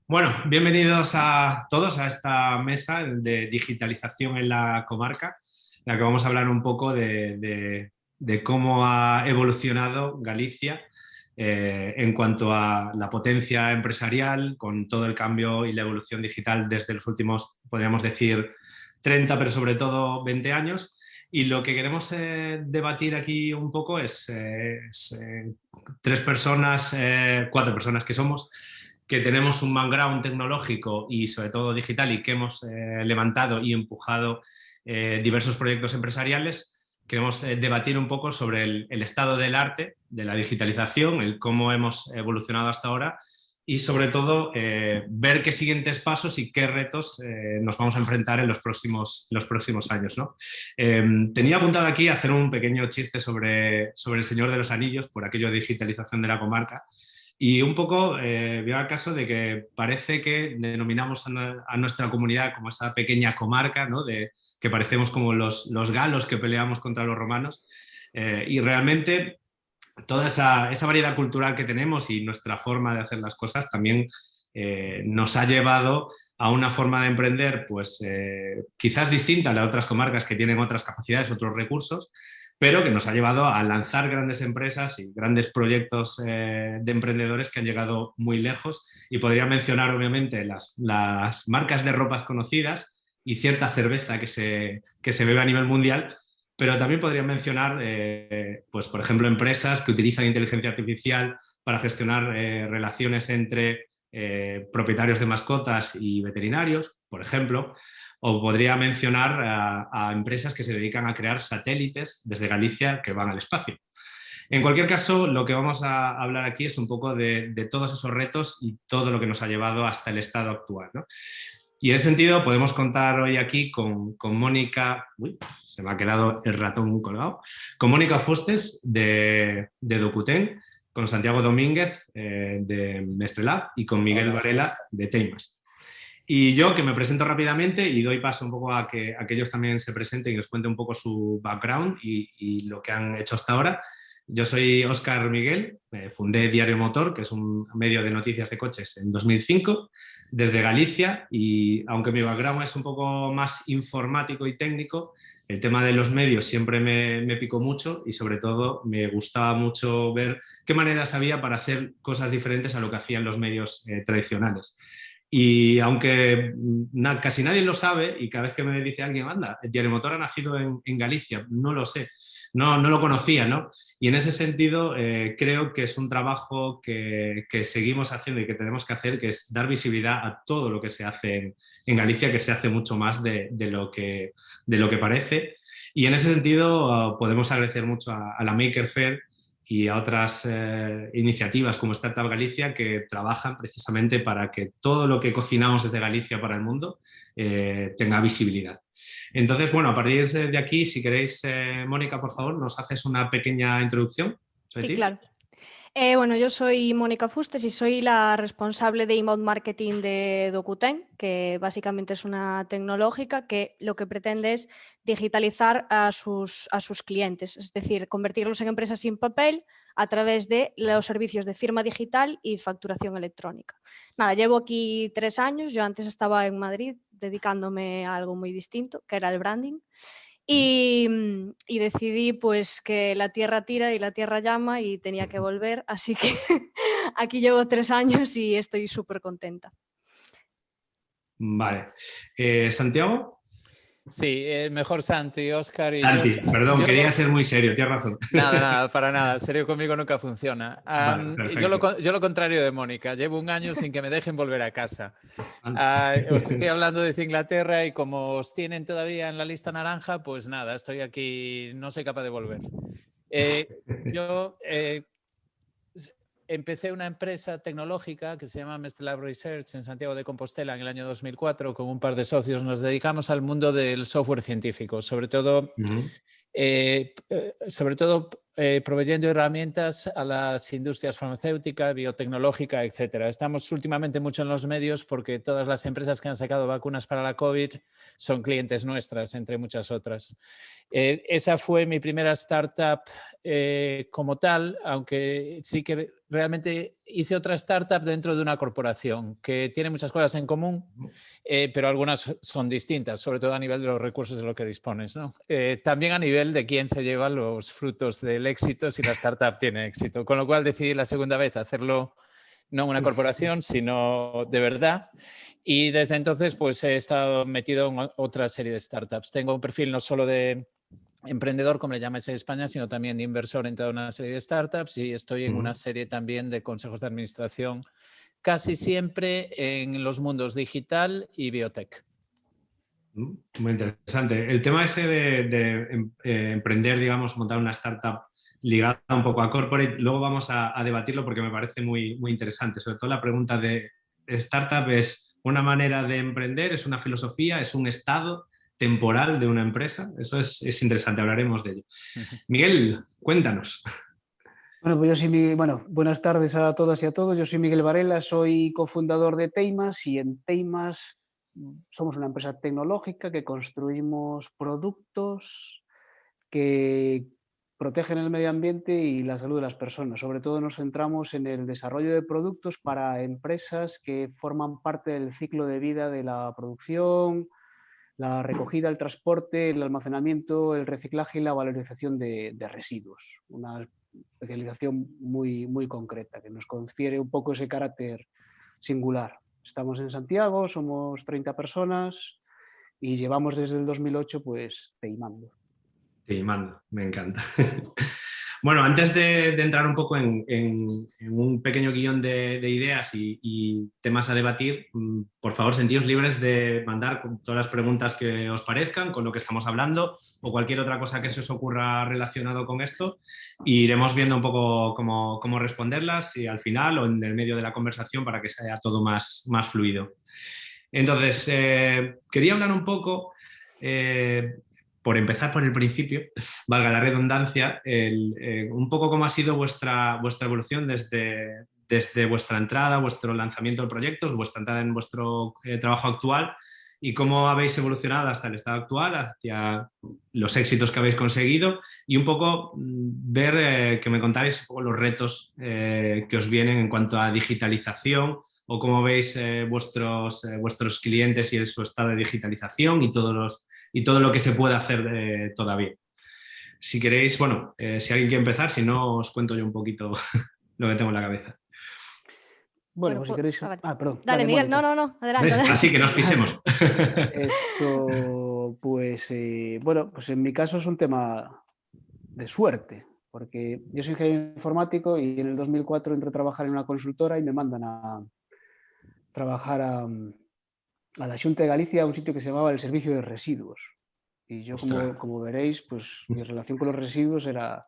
Bueno, bienvenidos a todos a esta mesa de digitalización en la comarca, en la que vamos a hablar un poco de cómo ha evolucionado Galicia en cuanto a la potencia empresarial, con todo el cambio y la evolución digital desde los últimos, podríamos decir, 30, pero sobre todo 20 años. Y lo que queremos debatir aquí un poco es tres personas, cuatro personas que somos, que tenemos un background tecnológico y sobre todo digital y que hemos levantado y empujado diversos proyectos empresariales. Queremos debatir un poco sobre el estado del arte, de la digitalización, el cómo hemos evolucionado hasta ahora y sobre todo ver qué siguientes pasos y qué retos nos vamos a enfrentar en los próximos años, ¿no? Tenía apuntado aquí hacer un pequeño chiste sobre el Señor de los Anillos por aquello de digitalización de la comarca. Y un poco veo el caso de que parece que denominamos a nuestra comunidad como esa pequeña comarca, ¿no? Que parecemos como los galos que peleamos contra los romanos. Y realmente toda esa variedad cultural que tenemos y nuestra forma de hacer las cosas también nos ha llevado a una forma de emprender pues quizás distinta a las otras comarcas que tienen otras capacidades, otros recursos, pero que nos ha llevado a lanzar grandes empresas y grandes proyectos de emprendedores que han llegado muy lejos. Y podría mencionar, obviamente, las marcas de ropas conocidas y cierta cerveza que se bebe a nivel mundial, pero también podría mencionar, pues, por ejemplo, empresas que utilizan inteligencia artificial para gestionar relaciones entre propietarios de mascotas y veterinarios, por ejemplo. O podría mencionar a empresas que se dedican a crear satélites desde Galicia que van al espacio. En cualquier caso, lo que vamos a hablar aquí es un poco de todos esos retos y todo lo que nos ha llevado hasta el estado actual, ¿no? Y en ese sentido podemos contar hoy aquí con Mónica, uy, se me ha quedado el ratón colgado, con Mónica Fustes de Docuten, con Santiago Domínguez de Mestrelab y con Miguel Varela de Teimas. Y yo que me presento rápidamente y doy paso un poco a que ellos también se presenten y nos cuenten un poco su background y lo que han hecho hasta ahora. Yo soy Óscar Miguel, fundé Diario Motor, que es un medio de noticias de coches, en 2005, desde Galicia, y aunque mi background es un poco más informático y técnico, el tema de los medios siempre me picó mucho y sobre todo me gustaba mucho ver qué maneras había para hacer cosas diferentes a lo que hacían los medios tradicionales. Y aunque casi nadie lo sabe, y cada vez que me dice alguien, anda, el Diario Motor ha nacido en Galicia, no lo sé, no lo conocía, ¿no? Y en ese sentido creo que es un trabajo que seguimos haciendo y que tenemos que hacer, que es dar visibilidad a todo lo que se hace en Galicia, que se hace mucho más de lo que parece. Y en ese sentido podemos agradecer mucho a la Maker Faire y a otras iniciativas como Startup Galicia que trabajan precisamente para que todo lo que cocinamos desde Galicia para el mundo tenga visibilidad. Entonces, bueno, a partir de aquí, si queréis, Mónica, por favor, nos haces una pequeña introducción sobre Sí, ti. claro. Bueno, yo soy Mónica Fustes y soy la responsable de inbound marketing de Docuten, que básicamente es una tecnológica que lo que pretende es digitalizar a sus clientes, es decir, convertirlos en empresas sin papel a través de los servicios de firma digital y facturación electrónica. Nada, llevo aquí 3 años, yo antes estaba en Madrid dedicándome a algo muy distinto, que era el branding. Y decidí pues que la tierra tira y la tierra llama y tenía que volver, así que aquí llevo 3 años y estoy súper contenta. Vale. Santiago. Sí, mejor Santi, Óscar y yo. Santi, perdón, quería ser muy serio, tienes razón. Nada, nada, para nada. Serio conmigo nunca funciona. Vale, perfecto. Yo lo contrario de Mónica. Llevo un año sin que me dejen volver a casa. Os estoy hablando desde Inglaterra y como os tienen todavía en la lista naranja, pues nada, estoy aquí, no soy capaz de volver. Yo empecé una empresa tecnológica que se llama Mestrelab Research en Santiago de Compostela en el año 2004 con un par de socios. Nos dedicamos al mundo del software científico, sobre todo proveyendo herramientas a las industrias farmacéuticas, biotecnológica, etcétera. Estamos últimamente mucho en los medios porque todas las empresas que han sacado vacunas para la COVID son clientes nuestras, entre muchas otras. Esa fue mi primera startup como tal, aunque sí que realmente hice otra startup dentro de una corporación que tiene muchas cosas en común, pero algunas son distintas, sobre todo a nivel de los recursos de lo que dispones, ¿no? También a nivel de quién se lleva los frutos del éxito si la startup tiene éxito. Con lo cual decidí la segunda vez hacerlo no en una corporación, sino de verdad. Y desde entonces pues he estado metido en otra serie de startups. Tengo un perfil no solo de emprendedor, como le llamáis en España, sino también de inversor en toda una serie de startups, y estoy en una serie también de consejos de administración, casi siempre en los mundos digital y biotech. Muy interesante. El tema ese de emprender, digamos, montar una startup ligada un poco a corporate, luego vamos a debatirlo porque me parece muy, muy interesante. Sobre todo la pregunta de startup es una manera de emprender, es una filosofía, es un estado temporal de una empresa. Eso es interesante, hablaremos de ello. Miguel, cuéntanos. Bueno, pues yo soy buenas tardes a todas y a todos. Yo soy Miguel Varela, soy cofundador de Teimas, y en Teimas somos una empresa tecnológica que construimos productos que protegen el medio ambiente y la salud de las personas. Sobre todo nos centramos en el desarrollo de productos para empresas que forman parte del ciclo de vida de la producción, la recogida, el transporte, el almacenamiento, el reciclaje y la valorización de residuos. Una especialización muy, muy concreta que nos confiere un poco ese carácter singular. Estamos en Santiago, somos 30 personas y llevamos desde el 2008 pues teimando. Teimando, me encanta. Bueno, antes de entrar un poco en un pequeño guión de ideas y temas a debatir, por favor, sentíos libres de mandar todas las preguntas que os parezcan con lo que estamos hablando o cualquier otra cosa que se os ocurra relacionado con esto, y iremos viendo un poco cómo responderlas, y al final o en el medio de la conversación, para que sea todo más fluido. Entonces, quería hablar un poco... por empezar por el principio, valga la redundancia, un poco cómo ha sido vuestra evolución desde vuestra entrada, vuestro lanzamiento de proyectos, vuestra entrada en vuestro trabajo actual, y cómo habéis evolucionado hasta el estado actual, hacia los éxitos que habéis conseguido, y un poco ver, que me contáis un poco los retos que os vienen en cuanto a digitalización, o cómo veis vuestros clientes y su estado de digitalización y todo lo que se puede hacer todavía. Si queréis, bueno, si alguien quiere empezar, si no, os cuento yo un poquito lo que tengo en la cabeza. Bueno, pues si queréis... perdón. Dale, Miguel, Mónica. No, adelante. Así que nos pisemos. Esto, pues, bueno, pues en mi caso es un tema de suerte, porque yo soy ingeniero informático y en el 2004 entro a trabajar en una consultora y me mandan a trabajar a la Xunta de Galicia, a un sitio que se llamaba el Servicio de Residuos. Y yo, como veréis, pues mi relación con los residuos era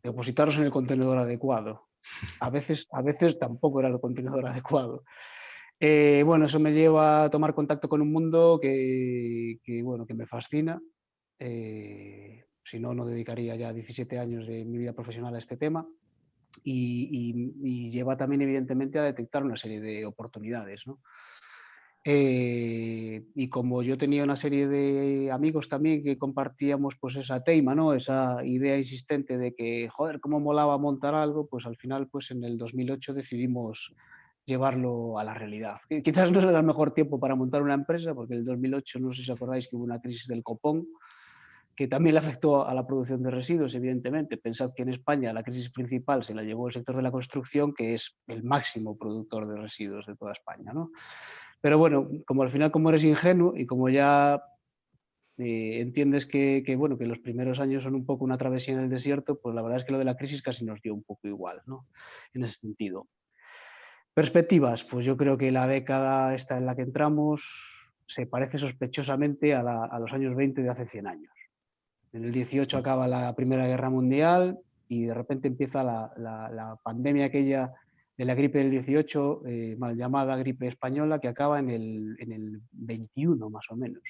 depositarlos en el contenedor adecuado. A veces tampoco era el contenedor adecuado. Bueno, eso me lleva a tomar contacto con un mundo que me fascina. Si no, no dedicaría ya 17 años de mi vida profesional a este tema. Y lleva también, evidentemente, a detectar una serie de oportunidades, ¿no? Y como yo tenía una serie de amigos también que compartíamos pues esa teima, ¿no? Esa idea insistente de que, joder, cómo molaba montar algo, pues al final, pues en el 2008 decidimos llevarlo a la realidad. Quizás no era el mejor tiempo para montar una empresa, porque en el 2008, no sé si os acordáis, que hubo una crisis del copón, que también le afectó a la producción de residuos, evidentemente. Pensad que en España la crisis principal se la llevó el sector de la construcción, que es el máximo productor de residuos de toda España, ¿no? Pero bueno, como al final, como eres ingenuo y como ya entiendes que los primeros años son un poco una travesía en el desierto, pues la verdad es que lo de la crisis casi nos dio un poco igual, ¿no? En ese sentido. Perspectivas, pues yo creo que la década esta en la que entramos se parece sospechosamente a los años 20 de hace 100 años. En el 18 acaba la Primera Guerra Mundial y de repente empieza la pandemia aquella de la gripe del 18, mal llamada gripe española, que acaba en el 21 más o menos.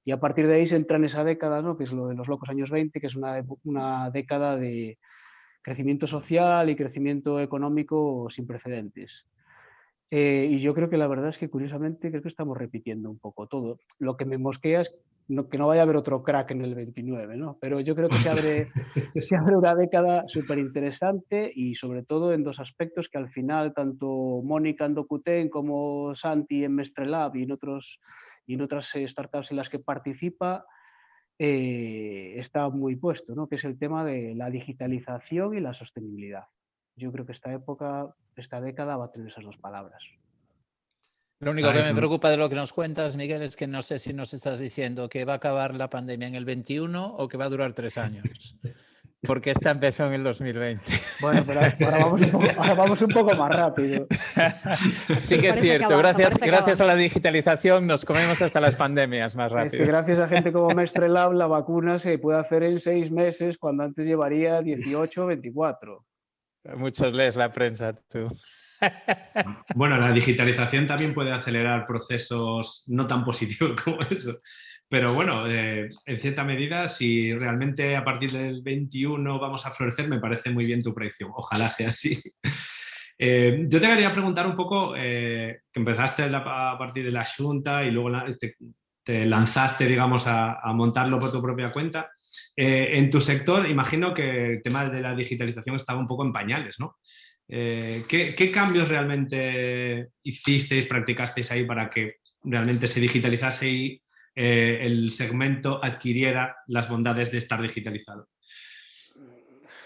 Y a partir de ahí se entra en esa década, ¿no? Que es lo de los locos años 20, que es una década de crecimiento social y crecimiento económico sin precedentes. Y yo creo que la verdad es que, curiosamente, creo que estamos repitiendo un poco todo. Lo que me mosquea es que no vaya a haber otro crack en el 29, ¿no? Pero yo creo que se abre una década súper interesante y sobre todo en dos aspectos que al final tanto Mónica en Dokuten como Santi en Mestrelab y en otras startups en las que participa está muy puesto, ¿no? Que es el tema de la digitalización y la sostenibilidad. Yo creo que esta década va a tener esas dos palabras. Lo único que me preocupa de lo que nos cuentas, Miguel, es que no sé si nos estás diciendo que va a acabar la pandemia en el 21 o que va a durar 3 años. Porque esta empezó en el 2020. Bueno, pero ahora vamos un poco más rápido. Sí que es cierto. Gracias a la digitalización nos comemos hasta las pandemias más rápido. Es que gracias a gente como Mestrelab la vacuna se puede hacer en 6 meses cuando antes llevaría 18 o 24. Muchos lees la prensa, tú. Bueno, la digitalización también puede acelerar procesos no tan positivos como eso. Pero bueno, en cierta medida, si realmente a partir del 21 vamos a florecer, me parece muy bien tu predicción. Ojalá sea así. Yo te quería preguntar un poco, que empezaste a partir de la Xunta y luego te lanzaste, digamos, a montarlo por tu propia cuenta. En tu sector, imagino que el tema de la digitalización estaba un poco en pañales, ¿no? ¿Qué cambios realmente hicisteis, practicasteis ahí para que realmente se digitalizase y el segmento adquiriera las bondades de estar digitalizado?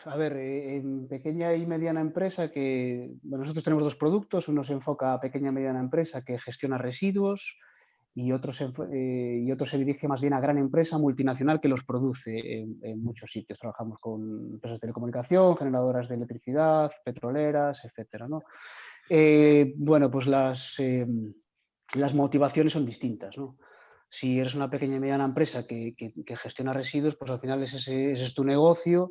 A ver, en pequeña y mediana empresa, nosotros tenemos dos productos, uno se enfoca a pequeña y mediana empresa que gestiona residuos y otro se dirige más bien a gran empresa multinacional que los produce en muchos sitios. Trabajamos con empresas de telecomunicación, generadoras de electricidad, petroleras, etcétera, ¿no? Bueno, pues las motivaciones son distintas, ¿no? Si eres una pequeña y mediana empresa que gestiona residuos, pues al final ese es tu negocio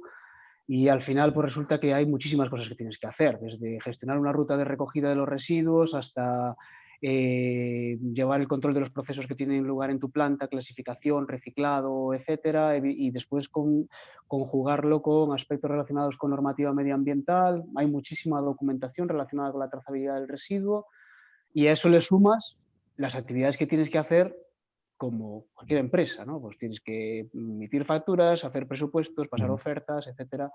y al final pues resulta que hay muchísimas cosas que tienes que hacer, desde gestionar una ruta de recogida de los residuos hasta llevar el control de los procesos que tienen lugar en tu planta, clasificación, reciclado, etcétera, y después conjugarlo con aspectos relacionados con normativa medioambiental. Hay muchísima documentación relacionada con la trazabilidad del residuo y a eso le sumas las actividades que tienes que hacer como cualquier empresa, ¿no? Pues tienes que emitir facturas, hacer presupuestos, pasar ofertas, etcétera.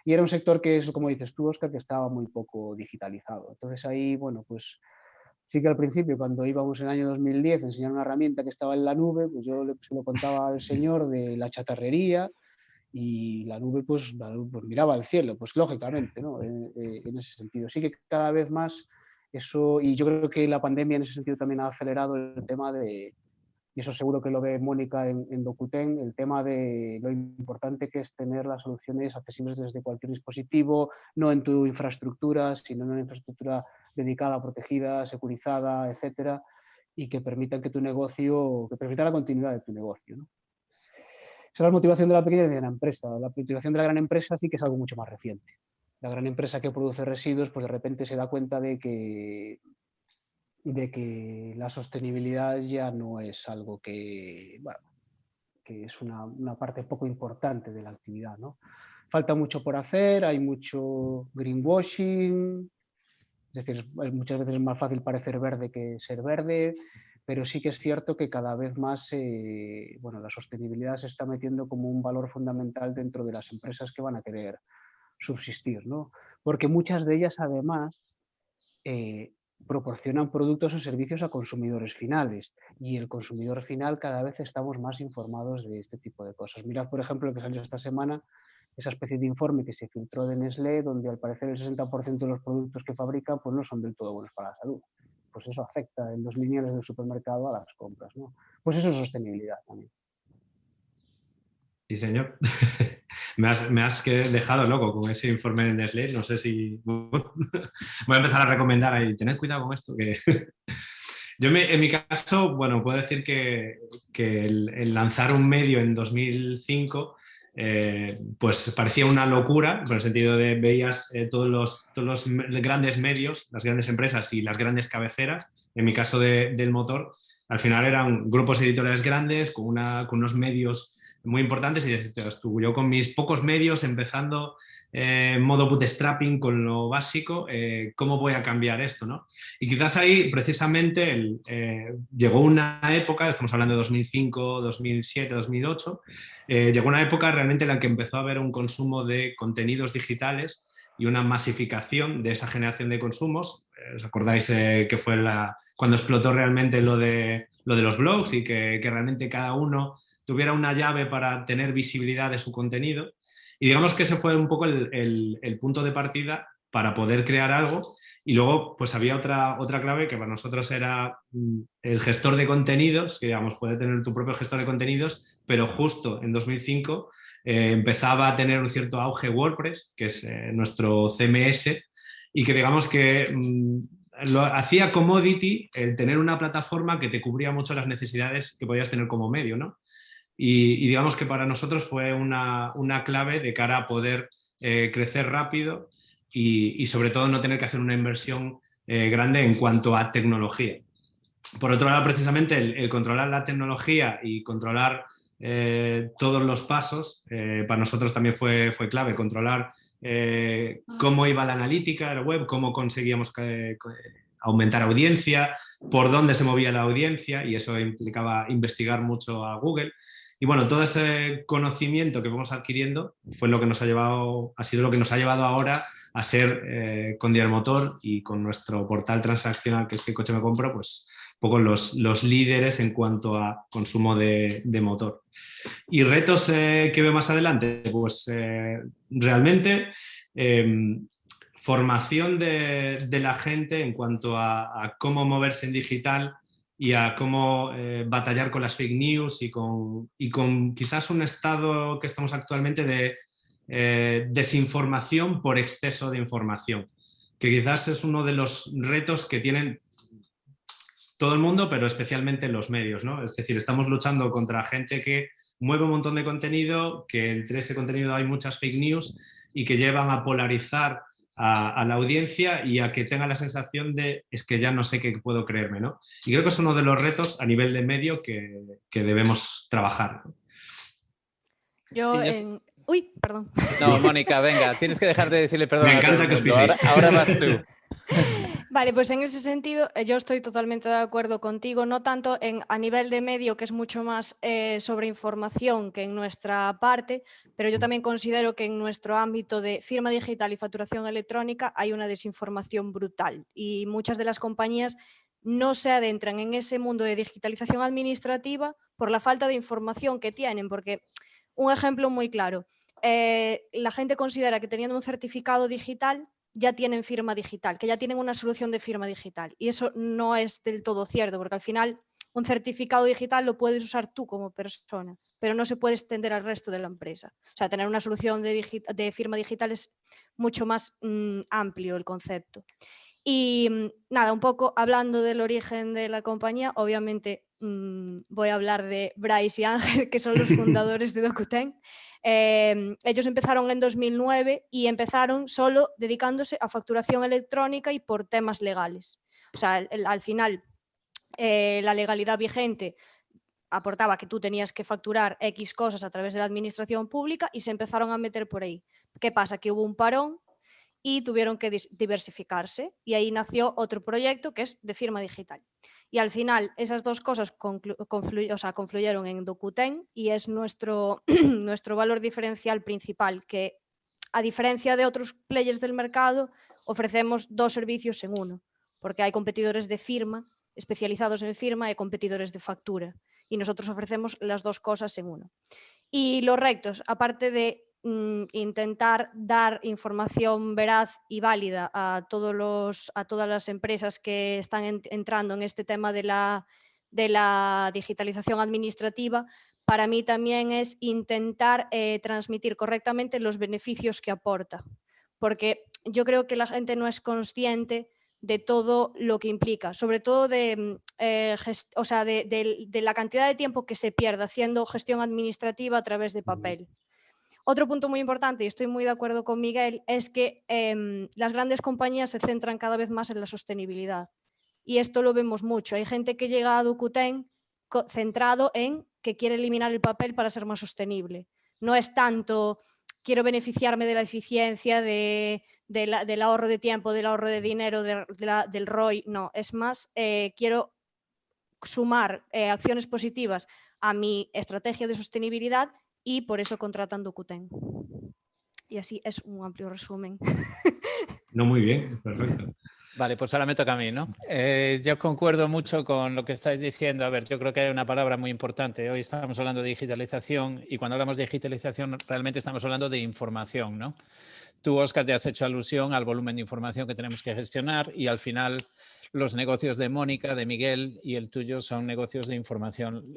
Y era un sector que es, como dices tú, Óscar, que estaba muy poco digitalizado. Entonces ahí, bueno, pues sí que al principio, cuando íbamos en el año 2010 a enseñar una herramienta que estaba en la nube, pues yo se lo contaba al señor de la chatarrería y la nube pues miraba al cielo, pues lógicamente, ¿no? En ese sentido. Sí que cada vez más eso, y yo creo que la pandemia en ese sentido también ha acelerado el tema de, y eso seguro que lo ve Mónica en Dokuten, el tema de lo importante que es tener las soluciones accesibles desde cualquier dispositivo, no en tu infraestructura, sino en una infraestructura dedicada, protegida, securizada, etcétera, y que permitan que tu negocio, que permita la continuidad de tu negocio, ¿no? Esa es la motivación de la pequeña y mediana empresa. La motivación de la gran empresa sí que es algo mucho más reciente. La gran empresa que produce residuos, pues de repente se da cuenta de que la sostenibilidad ya no es algo que, bueno, que es una parte poco importante de la actividad, ¿no? Falta mucho por hacer, hay mucho greenwashing, es decir, muchas veces es más fácil parecer verde que ser verde, pero sí que es cierto que cada vez más bueno, la sostenibilidad se está metiendo como un valor fundamental dentro de las empresas que van a querer subsistir, ¿no? Porque muchas de ellas además proporcionan productos o servicios a consumidores finales y el consumidor final cada vez estamos más informados de este tipo de cosas. Mirad, por ejemplo, lo que salió esta semana, esa especie de informe que se filtró de Nestlé, donde al parecer el 60% de los productos que fabrican pues no son del todo buenos para la salud. Pues eso afecta en los lineales del supermercado a las compras, ¿no? Pues eso es sostenibilidad también. Sí, señor. Me has dejado loco con ese informe de Nestlé. No sé si... Voy a empezar a recomendar ahí. Tened cuidado con esto. Que... Yo en mi caso, bueno, puedo decir que el lanzar un medio en 2005 pues parecía una locura, por el sentido de veías todos los grandes medios, las grandes empresas y las grandes cabeceras. En mi caso del motor, al final eran grupos editoriales grandes con unos medios muy importantes y estuve yo con mis pocos medios empezando en modo bootstrapping con lo básico, ¿cómo voy a cambiar esto, ¿no? Y quizás ahí precisamente llegó una época, estamos hablando de 2005, 2007, 2008, llegó una época realmente en la que empezó a haber un consumo de contenidos digitales y una masificación de esa generación de consumos. ¿Os acordáis que fue cuando explotó realmente lo de los blogs y que realmente cada uno tuviera una llave para tener visibilidad de su contenido? Y digamos que ese fue un poco el punto de partida para poder crear algo. Y luego pues había otra clave que para nosotros era el gestor de contenidos, que digamos, puede tener tu propio gestor de contenidos, pero justo en 2005 empezaba a tener un cierto auge WordPress, que es nuestro CMS, y que digamos que lo hacía commodity el tener una plataforma que te cubría mucho las necesidades que podías tener como medio, ¿no? Y digamos que para nosotros fue una clave de cara a poder crecer rápido y sobre todo no tener que hacer una inversión grande en cuanto a tecnología. Por otro lado, precisamente el controlar la tecnología y controlar todos los pasos, para nosotros también fue clave, controlar cómo iba la analítica de la web, cómo conseguíamos aumentar audiencia, por dónde se movía la audiencia, y eso implicaba investigar mucho a Google. Y bueno, todo ese conocimiento que vamos adquiriendo fue lo que ha sido lo que nos ha llevado ahora a ser con Dial Motor y con nuestro portal transaccional, que es Que Coche Me Compro, pues un poco los líderes en cuanto a consumo de motor. ¿Y retos que veo más adelante? Pues realmente formación de la gente en cuanto a cómo moverse en digital y a cómo batallar con las fake news y con quizás un estado que estamos actualmente de desinformación por exceso de información, que quizás es uno de los retos que tienen todo el mundo, pero especialmente los medios, ¿no? Es decir, estamos luchando contra gente que mueve un montón de contenido, que entre ese contenido hay muchas fake news y que llevan a polarizar a la audiencia y a que tenga la sensación de es que ya no sé qué puedo creerme, ¿no? Y creo que es uno de los retos a nivel de medio que debemos trabajar, ¿no? Uy, perdón. No, Mónica, venga, tienes que dejar de decirle perdón Me a todo encanta el que os mundo. piséis. Ahora vas tú. Vale, pues en ese sentido yo estoy totalmente de acuerdo contigo, no tanto a nivel de medio, que es mucho más sobre información que en nuestra parte, pero yo también considero que en nuestro ámbito de firma digital y facturación electrónica hay una desinformación brutal y muchas de las compañías no se adentran en ese mundo de digitalización administrativa por la falta de información que tienen, porque un ejemplo muy claro, la gente considera que teniendo un certificado digital ya tienen firma digital, que ya tienen una solución de firma digital. Y eso no es del todo cierto, porque al final un certificado digital lo puedes usar tú como persona, pero no se puede extender al resto de la empresa. O sea, tener una solución de firma digital es mucho más amplio el concepto. Y nada, un poco hablando del origen de la compañía, obviamente voy a hablar de Bryce y Ángel, que son los fundadores de Dokuten. Ellos empezaron en 2009 y empezaron solo dedicándose a facturación electrónica y por temas legales. O sea, al final, la legalidad vigente aportaba que tú tenías que facturar X cosas a través de la administración pública y se empezaron a meter por ahí. ¿Qué pasa? Que hubo un parón y tuvieron que diversificarse y ahí nació otro proyecto que es de firma digital. Y al final esas dos cosas confluyeron en Dokuten y es nuestro valor diferencial principal, que a diferencia de otros players del mercado ofrecemos dos servicios en uno, porque hay competidores de firma especializados en firma y competidores de factura y nosotros ofrecemos las dos cosas en uno. Y los retos, aparte de intentar dar información veraz y válida a todas las empresas que están entrando en este tema de la digitalización administrativa, para mí también es intentar transmitir correctamente los beneficios que aporta, porque yo creo que la gente no es consciente de todo lo que implica, sobre todo de la cantidad de tiempo que se pierde haciendo gestión administrativa a través de papel. Otro punto muy importante, y estoy muy de acuerdo con Miguel, es que las grandes compañías se centran cada vez más en la sostenibilidad. Y esto lo vemos mucho. Hay gente que llega a Dokuten centrado en que quiere eliminar el papel para ser más sostenible. No es tanto quiero beneficiarme de la eficiencia, del ahorro de tiempo, del ahorro de dinero, del ROI, no, es más, quiero sumar acciones positivas a mi estrategia de sostenibilidad y por eso contratan Dokuten. Y así es un amplio resumen. No, muy bien, perfecto. Vale, pues ahora me toca a mí, ¿no? Yo concuerdo mucho con lo que estáis diciendo. A ver, yo creo que hay una palabra muy importante. Hoy estamos hablando de digitalización y cuando hablamos de digitalización realmente estamos hablando de información, ¿no? Tú, Óscar, te has hecho alusión al volumen de información que tenemos que gestionar y al final los negocios de Mónica, de Miguel y el tuyo son negocios de información.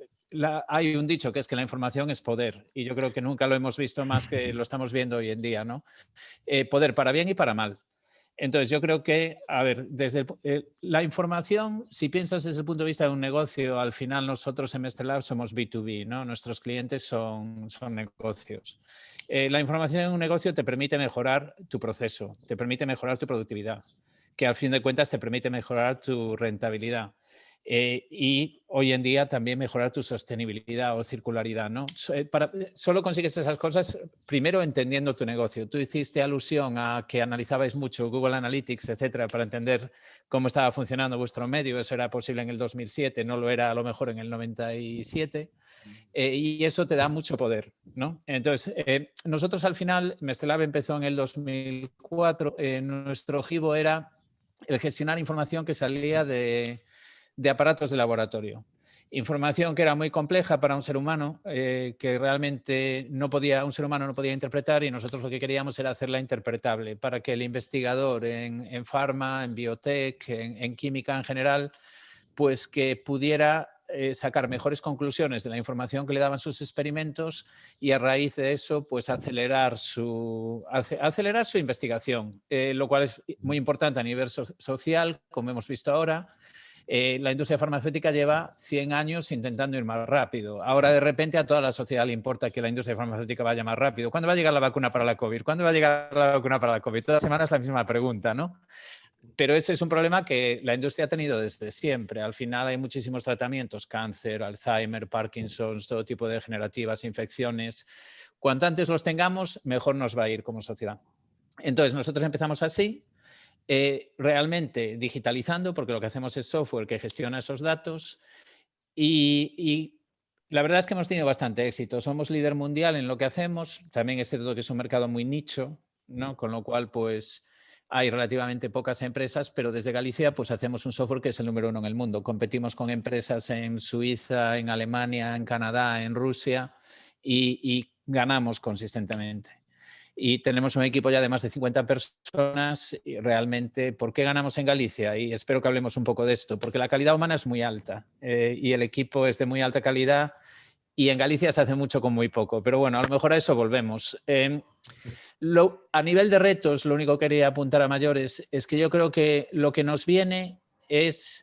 Hay un dicho que es que la información es poder y yo creo que nunca lo hemos visto más que lo estamos viendo hoy en día, ¿no? Poder para bien y para mal. Entonces, yo creo que, a ver, desde la información, si piensas desde el punto de vista de un negocio, al final nosotros en Mestelab somos B2B, ¿no? Nuestros clientes son negocios. La información en un negocio te permite mejorar tu proceso, te permite mejorar tu productividad, que al fin de cuentas te permite mejorar tu rentabilidad. Y hoy en día también mejorar tu sostenibilidad o circularidad, ¿no? Solo consigues esas cosas primero entendiendo tu negocio. Tú hiciste alusión a que analizabais mucho Google Analytics, etcétera, para entender cómo estaba funcionando vuestro medio. Eso era posible en el 2007, no lo era a lo mejor en el 97. Y eso te da mucho poder, ¿no? Entonces, nosotros al final, Mestelab empezó en el 2004. Nuestro objetivo era el gestionar información que salía de aparatos de laboratorio. Información que era muy compleja para un ser humano, que realmente un ser humano no podía interpretar y nosotros lo que queríamos era hacerla interpretable para que el investigador en farma, en biotech, en química en general, pues que pudiera sacar mejores conclusiones de la información que le daban sus experimentos y a raíz de eso pues acelerar su investigación, lo cual es muy importante a nivel social, como hemos visto ahora. La industria farmacéutica lleva 100 años intentando ir más rápido. Ahora de repente a toda la sociedad le importa que la industria farmacéutica vaya más rápido. ¿Cuándo va a llegar la vacuna para la COVID? ¿Cuándo va a llegar la vacuna para la COVID? Todas las semanas la misma pregunta, ¿no? Pero ese es un problema que la industria ha tenido desde siempre. Al final hay muchísimos tratamientos, cáncer, Alzheimer, Parkinson's, todo tipo de degenerativas, infecciones. Cuanto antes los tengamos, mejor nos va a ir como sociedad. Entonces nosotros empezamos así. Realmente digitalizando, porque lo que hacemos es software que gestiona esos datos y la verdad es que hemos tenido bastante éxito. Somos líder mundial en lo que hacemos. También es cierto que es un mercado muy nicho, ¿no? Con lo cual pues hay relativamente pocas empresas, pero desde Galicia pues hacemos un software que es el número 1 en el mundo. Competimos con empresas en Suiza, en Alemania, en Canadá, en Rusia y ganamos consistentemente. Y tenemos un equipo ya de más de 50 personas y realmente, ¿por qué ganamos en Galicia? Y espero que hablemos un poco de esto, porque la calidad humana es muy alta y el equipo es de muy alta calidad y en Galicia se hace mucho con muy poco, pero bueno, a lo mejor a eso volvemos. A nivel de retos, lo único que quería apuntar a mayores es que yo creo que lo que nos viene es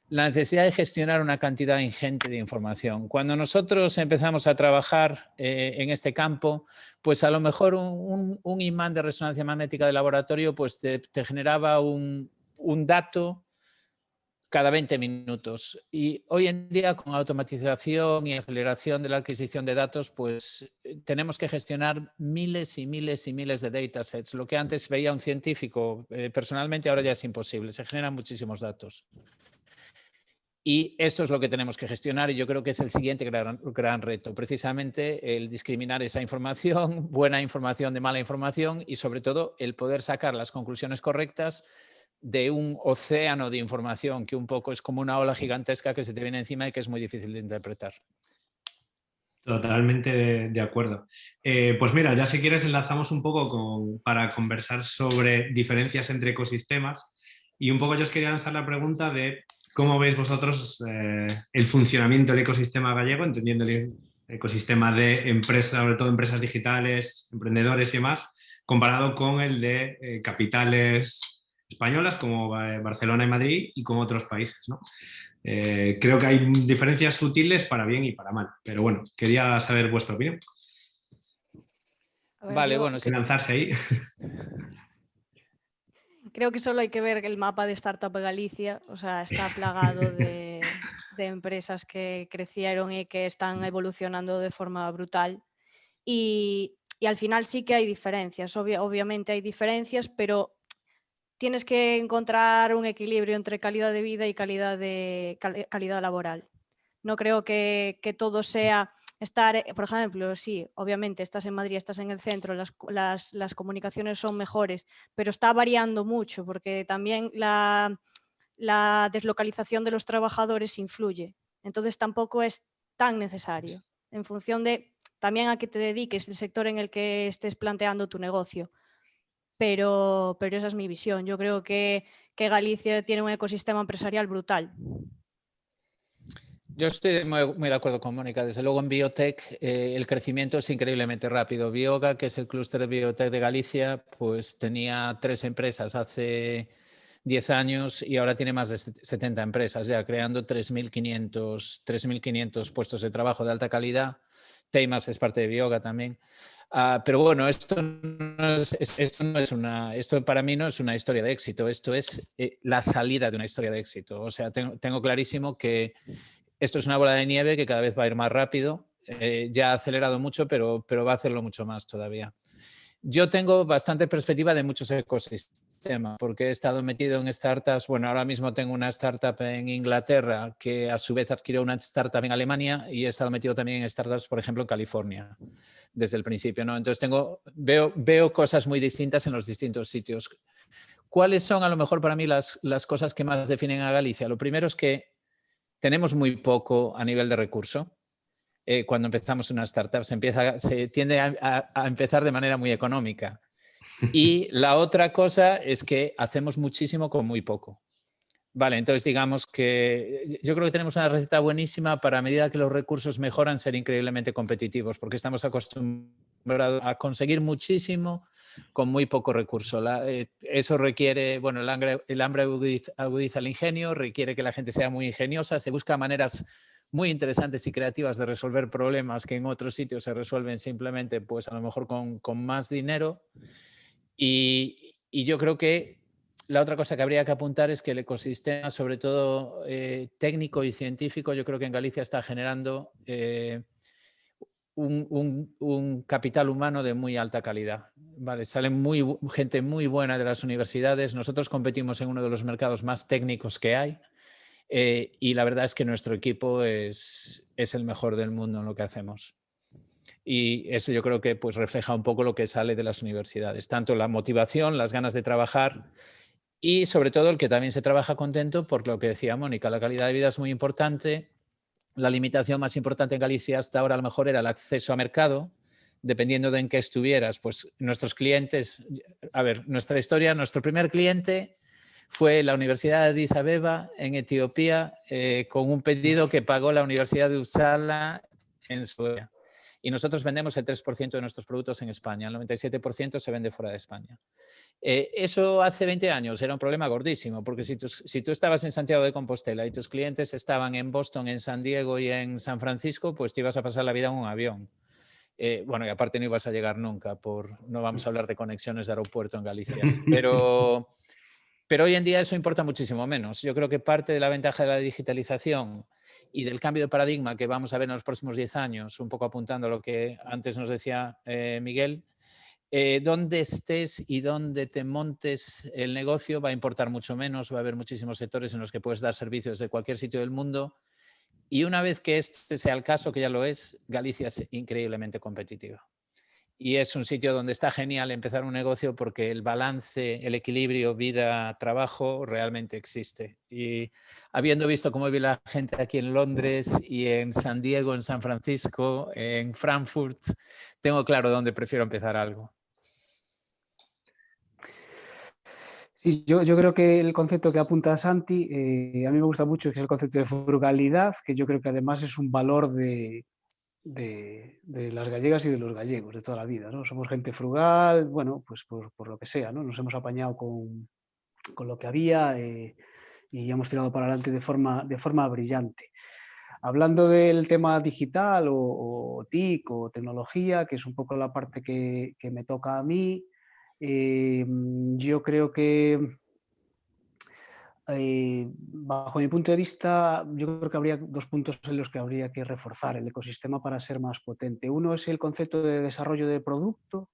la necesidad de gestionar una cantidad ingente de información. Cuando nosotros empezamos a trabajar en este campo, pues a lo mejor un imán de resonancia magnética de laboratorio pues te generaba un dato cada 20 minutos. Y hoy en día, con automatización y aceleración de la adquisición de datos, pues tenemos que gestionar miles y miles y miles de datasets. Lo que antes veía un científico personalmente, ahora ya es imposible. Se generan muchísimos datos. Y esto es lo que tenemos que gestionar y yo creo que es el siguiente gran reto, precisamente el discriminar esa información, buena información de mala información y sobre todo el poder sacar las conclusiones correctas de un océano de información que un poco es como una ola gigantesca que se te viene encima y que es muy difícil de interpretar. Totalmente de acuerdo. Pues mira, ya si quieres enlazamos un poco para conversar sobre diferencias entre ecosistemas y un poco yo os quería lanzar la pregunta de cómo veis vosotros el funcionamiento del ecosistema gallego, entendiendo el ecosistema de empresas, sobre todo empresas digitales, emprendedores y demás, comparado con el de capitales españolas como Barcelona y Madrid y con otros países, ¿no? Creo que hay diferencias sutiles para bien y para mal, pero bueno, quería saber vuestra opinión. A ver, vale, bueno, sí. Lanzarse ahí. Creo que solo hay que ver el mapa de Startup Galicia, o sea, está plagado de empresas que crecieron y que están evolucionando de forma brutal. Y al final sí que hay diferencias, obviamente hay diferencias, pero tienes que encontrar un equilibrio entre calidad de vida y calidad laboral. No creo que todo sea estar, por ejemplo, sí, obviamente estás en Madrid, estás en el centro, las comunicaciones son mejores, pero está variando mucho porque también la deslocalización de los trabajadores influye. Entonces tampoco es tan necesario, en función de también a qué te dediques, el sector en el que estés planteando tu negocio. Pero esa es mi visión. Yo creo que Galicia tiene un ecosistema empresarial brutal. Yo estoy muy de acuerdo con Mónica. Desde luego en biotech el crecimiento es increíblemente rápido. Bioga, que es el clúster de biotech de Galicia, pues tenía 3 empresas hace 10 años y ahora tiene más de 70 empresas ya, creando 3.500 puestos de trabajo de alta calidad. Teimas es parte de Bioga también. Pero bueno, esto para mí no es una historia de éxito, esto es la salida de una historia de éxito. O sea, tengo clarísimo que esto es una bola de nieve que cada vez va a ir más rápido. Ya ha acelerado mucho, pero va a hacerlo mucho más todavía. Yo tengo bastante perspectiva de muchos ecosistemas, porque he estado metido en startups. Bueno, ahora mismo tengo una startup en Inglaterra que a su vez adquirió una startup en Alemania y he estado metido también en startups, por ejemplo, en California, desde el principio, ¿no? Entonces veo cosas muy distintas en los distintos sitios. ¿Cuáles son a lo mejor para mí las cosas que más definen a Galicia? Lo primero es que tenemos muy poco a nivel de recurso. Cuando empezamos una startup se tiende a empezar de manera muy económica. Y la otra cosa es que hacemos muchísimo con muy poco. Vale, entonces digamos que yo creo que tenemos una receta buenísima para, a medida que los recursos mejoran, ser increíblemente competitivos, porque estamos acostumbrados a conseguir muchísimo con muy poco recurso. Eso requiere, bueno, el hambre agudiza el ingenio, requiere que la gente sea muy ingeniosa, se busca maneras muy interesantes y creativas de resolver problemas que en otros sitios se resuelven simplemente, pues a lo mejor con más dinero. Y yo creo que la otra cosa que habría que apuntar es que el ecosistema, sobre todo técnico y científico, yo creo que en Galicia está generando un capital humano de muy alta calidad. Vale, sale gente muy buena de las universidades. Nosotros competimos en uno de los mercados más técnicos que hay y la verdad es que nuestro equipo es el mejor del mundo en lo que hacemos. Y eso yo creo que pues refleja un poco lo que sale de las universidades, tanto la motivación, las ganas de trabajar y sobre todo el que también se trabaja contento por lo que decía Mónica, la calidad de vida es muy importante. La limitación más importante en Galicia hasta ahora a lo mejor era el acceso a mercado, dependiendo de en qué estuvieras. Pues nuestros clientes, a ver, nuestra historia, nuestro primer cliente fue la Universidad de Addis Abeba en Etiopía con un pedido que pagó la Universidad de Uppsala en Suecia. Y nosotros vendemos el 3% de nuestros productos en España, el 97% se vende fuera de España. Eso hace 20 años era un problema gordísimo, porque si tú estabas en Santiago de Compostela y tus clientes estaban en Boston, en San Diego y en San Francisco, pues te ibas a pasar la vida en un avión. Bueno, y aparte no ibas a llegar nunca, no vamos a hablar de conexiones de aeropuerto en Galicia, pero hoy en día eso importa muchísimo menos. Yo creo que parte de la ventaja de la digitalización y del cambio de paradigma que vamos a ver en los próximos 10 años, un poco apuntando a lo que antes nos decía Miguel, donde estés y donde te montes el negocio va a importar mucho menos, va a haber muchísimos sectores en los que puedes dar servicios de cualquier sitio del mundo y una vez que este sea el caso, que ya lo es, Galicia es increíblemente competitiva. Y es un sitio donde está genial empezar un negocio porque el balance, el equilibrio vida-trabajo realmente existe. Y habiendo visto cómo vive la gente aquí en Londres y en San Diego, en San Francisco, en Frankfurt, tengo claro dónde prefiero empezar algo. Sí, yo creo que el concepto que apunta Santi, a mí me gusta mucho, que es el concepto de frugalidad, que yo creo que además es un valor de las gallegas y de los gallegos de toda la vida, ¿no? Somos gente frugal, bueno, pues por lo que sea, ¿no? Nos hemos apañado con lo que había y hemos tirado para adelante de forma brillante. Hablando del tema digital o TIC o tecnología, que es un poco la parte que me toca a mí, yo creo que bajo mi punto de vista, yo creo que habría dos puntos en los que habría que reforzar el ecosistema para ser más potente. Uno es el concepto de desarrollo de producto.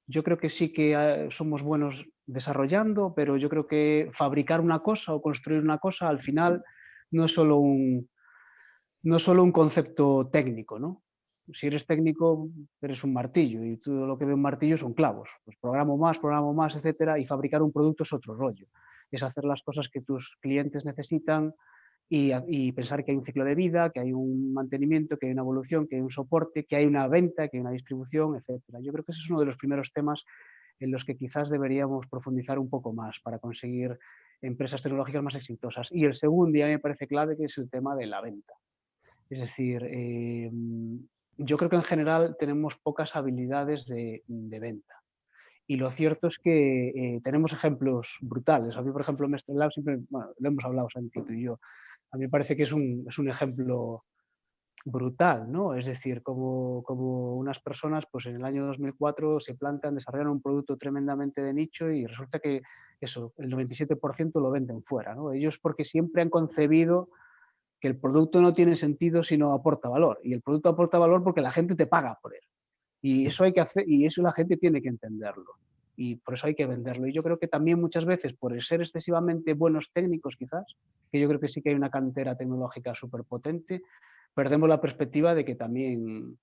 Yo creo que sí que somos buenos desarrollando, pero yo creo que fabricar una cosa o construir una cosa al final no es solo un concepto técnico, ¿no? Si eres técnico, eres un martillo y todo lo que ve un martillo son clavos. Pues programo más, etcétera, y fabricar un producto es otro rollo. Es hacer las cosas que tus clientes necesitan y pensar que hay un ciclo de vida, que hay un mantenimiento, que hay una evolución, que hay un soporte, que hay una venta, que hay una distribución, etcétera. Yo creo que ese es uno de los primeros temas en los que quizás deberíamos profundizar un poco más para conseguir empresas tecnológicas más exitosas. Y el segundo, ya me parece clave, que es el tema de la venta. Es decir, yo creo que en general tenemos pocas habilidades de venta. Y lo cierto es que tenemos ejemplos brutales. A mí, por ejemplo, Mestre Lab siempre, bueno, lo hemos hablado Santi, tú y yo, a mí me parece que es un ejemplo brutal, ¿no? Es decir, como unas personas pues en el año 2004 se plantan, desarrollan un producto tremendamente de nicho y resulta que eso, el 97% lo venden fuera, ¿no? Ellos porque siempre han concebido que el producto no tiene sentido si no aporta valor. Y el producto aporta valor porque la gente te paga por él. Y eso hay que hacer, y eso la gente tiene que entenderlo. Y por eso hay que venderlo. Y yo creo que también muchas veces, por ser excesivamente buenos técnicos quizás, que yo creo que sí que hay una cantera tecnológica súper potente, perdemos la perspectiva de que también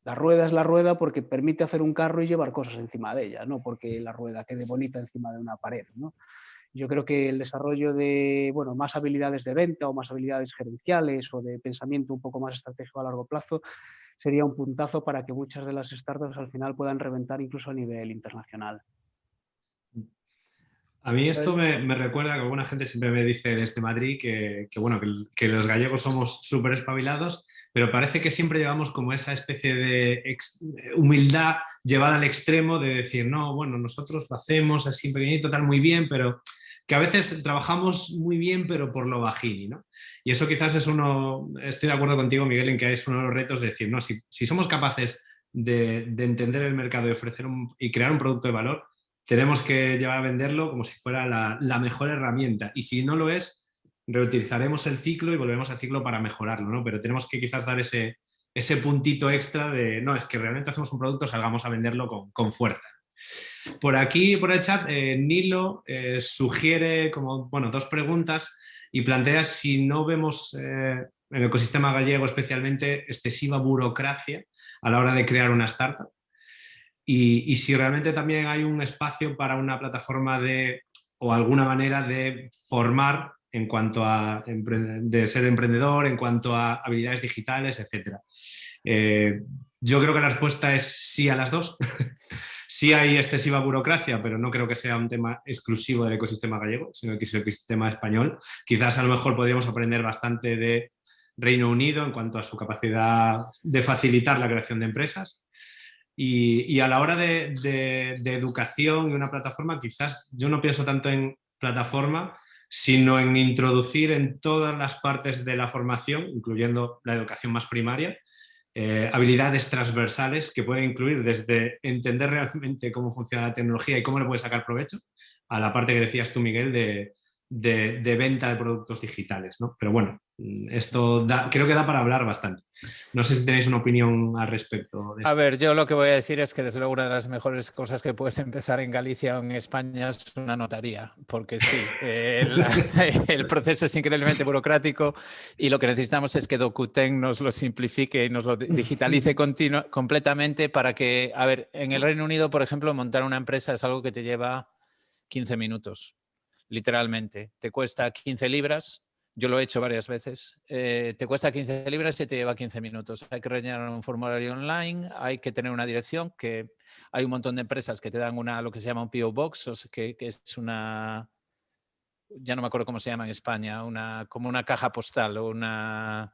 la rueda es la rueda porque permite hacer un carro y llevar cosas encima de ella, no porque la rueda quede bonita encima de una pared, ¿no? Yo creo que el desarrollo de más habilidades de venta o más habilidades gerenciales o de pensamiento un poco más estratégico a largo plazo sería un puntazo para que muchas de las startups al final puedan reventar incluso a nivel internacional. A mí esto me recuerda que alguna gente siempre me dice desde Madrid que los gallegos somos súper espabilados, pero parece que siempre llevamos como esa especie de humildad llevada al extremo de decir, no, bueno, nosotros lo hacemos así pequeñito, tal, muy bien, pero que a veces trabajamos muy bien, pero por lo bajini, ¿no? Y eso quizás es estoy de acuerdo contigo, Miguel, en que es uno de los retos de decir, no, si somos capaces de entender el mercado y ofrecer y crear un producto de valor, tenemos que llevar a venderlo como si fuera la mejor herramienta. Y si no lo es, reutilizaremos el ciclo y volvemos al ciclo para mejorarlo, ¿no? Pero tenemos que quizás dar ese puntito extra de, no, es que realmente hacemos un producto, salgamos a venderlo con fuerza. Por aquí, por el chat, Nilo sugiere dos preguntas y plantea si no vemos en el ecosistema gallego especialmente excesiva burocracia a la hora de crear una startup. Y si realmente también hay un espacio para una plataforma o alguna manera de formar en cuanto a de ser emprendedor, en cuanto a habilidades digitales, etc. Yo creo que la respuesta es sí a las dos. Sí hay excesiva burocracia, pero no creo que sea un tema exclusivo del ecosistema gallego, sino que es el ecosistema español. Quizás a lo mejor podríamos aprender bastante de Reino Unido en cuanto a su capacidad de facilitar la creación de empresas. Y a la hora de educación y una plataforma, quizás yo no pienso tanto en plataforma, sino en introducir en todas las partes de la formación, incluyendo la educación más primaria, habilidades transversales que pueden incluir desde entender realmente cómo funciona la tecnología y cómo le puedes sacar provecho, a la parte que decías tú, Miguel, de venta de productos digitales, ¿no? Pero bueno, esto creo que da para hablar bastante. No sé si tenéis una opinión al respecto de esto. A ver, yo lo que voy a decir es que desde luego una de las mejores cosas que puedes empezar en Galicia o en España es una notaría, porque sí, el proceso es increíblemente burocrático y lo que necesitamos es que Docuten nos lo simplifique y nos lo digitalice completamente para que, a ver, en el Reino Unido, por ejemplo, montar una empresa es algo que te lleva 15 minutos, literalmente. Te cuesta 15 libras. Yo lo he hecho varias veces. Te cuesta 15 libras y te lleva 15 minutos. Hay que rellenar un formulario online, hay que tener una dirección, que hay un montón de empresas que te dan lo que se llama un P.O. Box, o sea, que es una... Ya no me acuerdo cómo se llama en España, como una caja postal o una...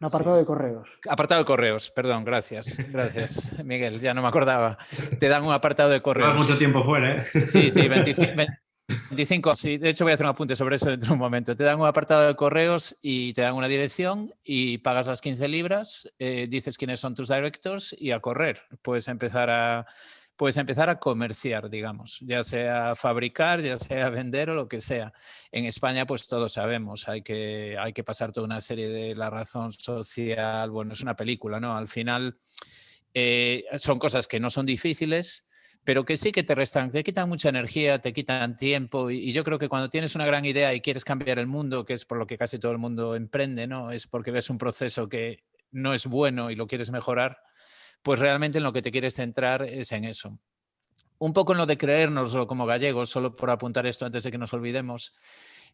Un apartado de correos. Apartado de correos, perdón, gracias. Gracias, Miguel, ya no me acordaba. Te dan un apartado de correos. Llevas mucho tiempo fuera, ¿eh? Sí, 25, sí, de hecho voy a hacer un apunte sobre eso dentro de un momento. Te dan un apartado de correos y te dan una dirección y pagas las 15 libras, dices quiénes son tus directors y a correr. Puedes empezar pues empezar a comerciar, digamos, ya sea fabricar, ya sea vender o lo que sea. En España, pues todos sabemos, hay que pasar toda una serie de la razón social, bueno, es una película, ¿no? Al final son cosas que no son difíciles, pero que sí que te quitan mucha energía, te quitan tiempo y yo creo que cuando tienes una gran idea y quieres cambiar el mundo, que es por lo que casi todo el mundo emprende, ¿no? Es porque ves un proceso que no es bueno y lo quieres mejorar, pues realmente en lo que te quieres centrar es en eso. Un poco en lo de creérnoslo como gallegos, solo por apuntar esto antes de que nos olvidemos.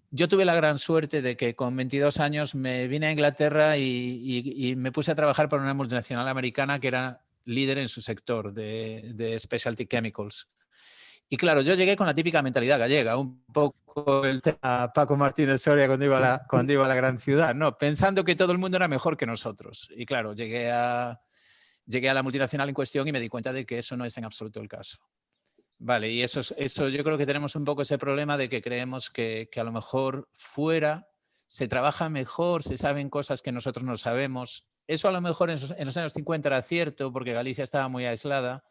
Yo tuve la gran suerte de que con 22 años me vine a Inglaterra y me puse a trabajar para una multinacional americana que era líder en su sector de specialty chemicals. Y claro, yo llegué con la típica mentalidad gallega, un poco el tema Paco Martínez Soria cuando iba a la gran ciudad, ¿no? Pensando que todo el mundo era mejor que nosotros. Y claro, llegué a la multinacional en cuestión y me di cuenta de que eso no es en absoluto el caso. Vale, y eso yo creo que tenemos un poco ese problema de que creemos que a lo mejor fuera se trabaja mejor, se saben cosas que nosotros no sabemos. Eso a lo mejor en los años 50 era cierto porque Galicia estaba muy aislada,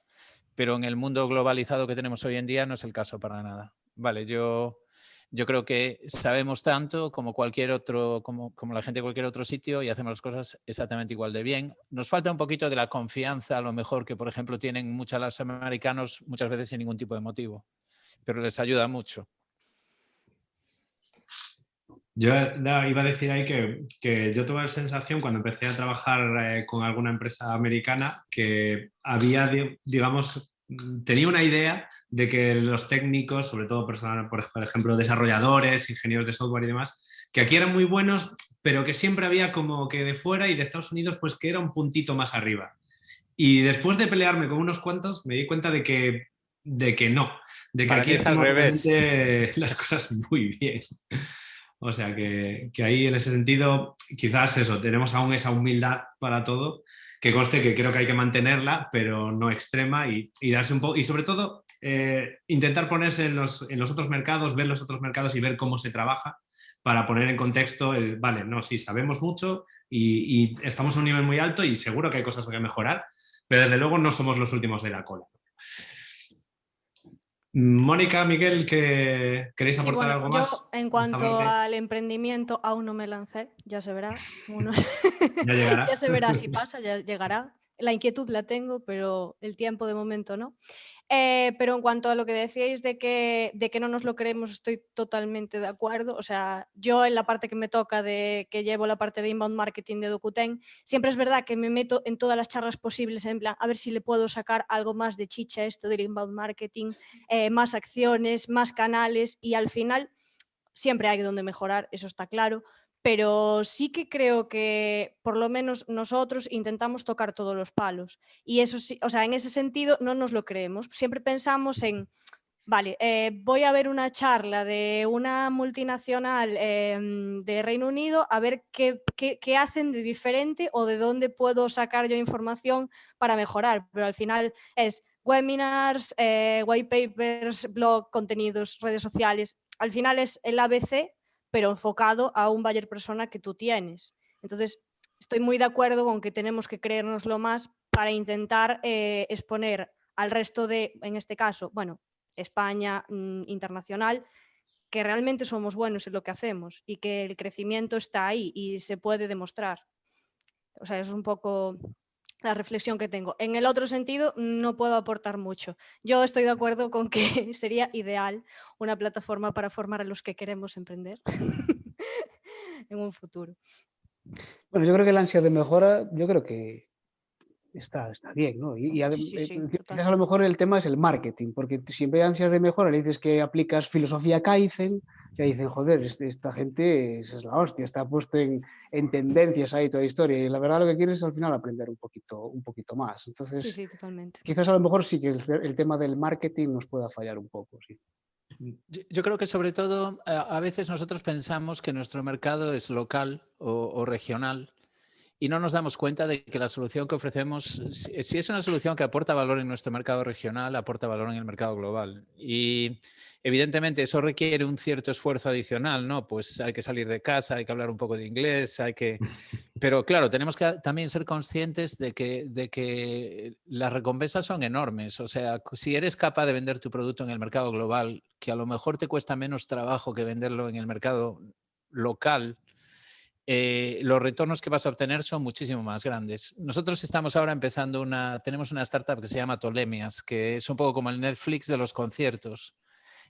pero en el mundo globalizado que tenemos hoy en día no es el caso para nada. Vale, yo creo que sabemos tanto como cualquier otro, como la gente de cualquier otro sitio y hacemos las cosas exactamente igual de bien. Nos falta un poquito de la confianza, a lo mejor, que por ejemplo tienen muchos los americanos muchas veces sin ningún tipo de motivo, pero les ayuda mucho. Yo iba a decir ahí que yo tuve la sensación cuando empecé a trabajar con alguna empresa americana que había, digamos, tenía una idea de que los técnicos, sobre todo personas, por ejemplo, desarrolladores, ingenieros de software y demás, que aquí eran muy buenos, pero que siempre había como que de fuera y de Estados Unidos, pues que era un puntito más arriba. Y después de pelearme con unos cuantos, me di cuenta de que no, de que Para aquí mí es al hacemos revés. realmente las cosas muy bien. O sea que ahí en ese sentido, quizás eso, tenemos aún esa humildad para todo, que conste que creo que hay que mantenerla, pero no extrema y darse un poco, y sobre todo intentar ponerse en los otros mercados, ver los otros mercados y ver cómo se trabaja para poner en contexto vale, no, sí, sabemos mucho y estamos a un nivel muy alto y seguro que hay cosas que mejorar, pero desde luego no somos los últimos de la cola. Mónica, Miguel, ¿queréis Sí, aportar bueno, algo yo más? en cuanto al emprendimiento aún no me lancé, ya se verá. Ya llegará. Ya se verá si pasa, ya llegará. La inquietud la tengo, pero el tiempo de momento no. Pero en cuanto a lo que decíais de que no nos lo creemos, estoy totalmente de acuerdo. O sea, yo en la parte que me toca, de que llevo la parte de inbound marketing de Dokuten, siempre es verdad que me meto en todas las charlas posibles, en plan, a ver si le puedo sacar algo más de chicha a esto del inbound marketing, más acciones, más canales, y al final siempre hay donde mejorar, eso está claro. Pero sí que creo que por lo menos nosotros intentamos tocar todos los palos. Y eso sí, o sea, en ese sentido no nos lo creemos. Siempre pensamos en, vale, voy a ver una charla de una multinacional de Reino Unido a ver qué hacen de diferente o de dónde puedo sacar yo información para mejorar. Pero al final es webinars, white papers, blog, contenidos, redes sociales. Al final es el ABC, pero enfocado a un buyer persona que tú tienes. Entonces, estoy muy de acuerdo con que tenemos que creérnoslo más para intentar exponer al resto de, en este caso, bueno, España, internacional, que realmente somos buenos en lo que hacemos y que el crecimiento está ahí y se puede demostrar. O sea, es un poco la reflexión que tengo. En el otro sentido, no puedo aportar mucho. Yo estoy de acuerdo con que sería ideal una plataforma para formar a los que queremos emprender en un futuro. Bueno, yo creo que la ansia de mejora, yo creo que está bien, ¿no? Sí, quizás a lo mejor el tema es el marketing, porque siempre hay ansias de mejora, le dices que aplicas filosofía Kaizen, ya dicen, joder, esta gente es la hostia, está puesto en tendencias ahí toda la historia, y la verdad lo que quieres es al final aprender un poquito más. Entonces, sí, totalmente. quizás a lo mejor sí que el tema del marketing nos pueda fallar un poco, sí. Yo creo que sobre todo a veces nosotros pensamos que nuestro mercado es local o regional y no nos damos cuenta de que la solución que ofrecemos, si es una solución que aporta valor en nuestro mercado regional, aporta valor en el mercado global. Y evidentemente eso requiere un cierto esfuerzo adicional, ¿no? Pues hay que salir de casa, hay que hablar un poco de inglés, Pero claro, tenemos que también ser conscientes de que las recompensas son enormes. O sea, si eres capaz de vender tu producto en el mercado global, que a lo mejor te cuesta menos trabajo que venderlo en el mercado local, los retornos que vas a obtener son muchísimo más grandes. Nosotros estamos ahora empezando tenemos una startup que se llama Tolemias, que es un poco como el Netflix de los conciertos.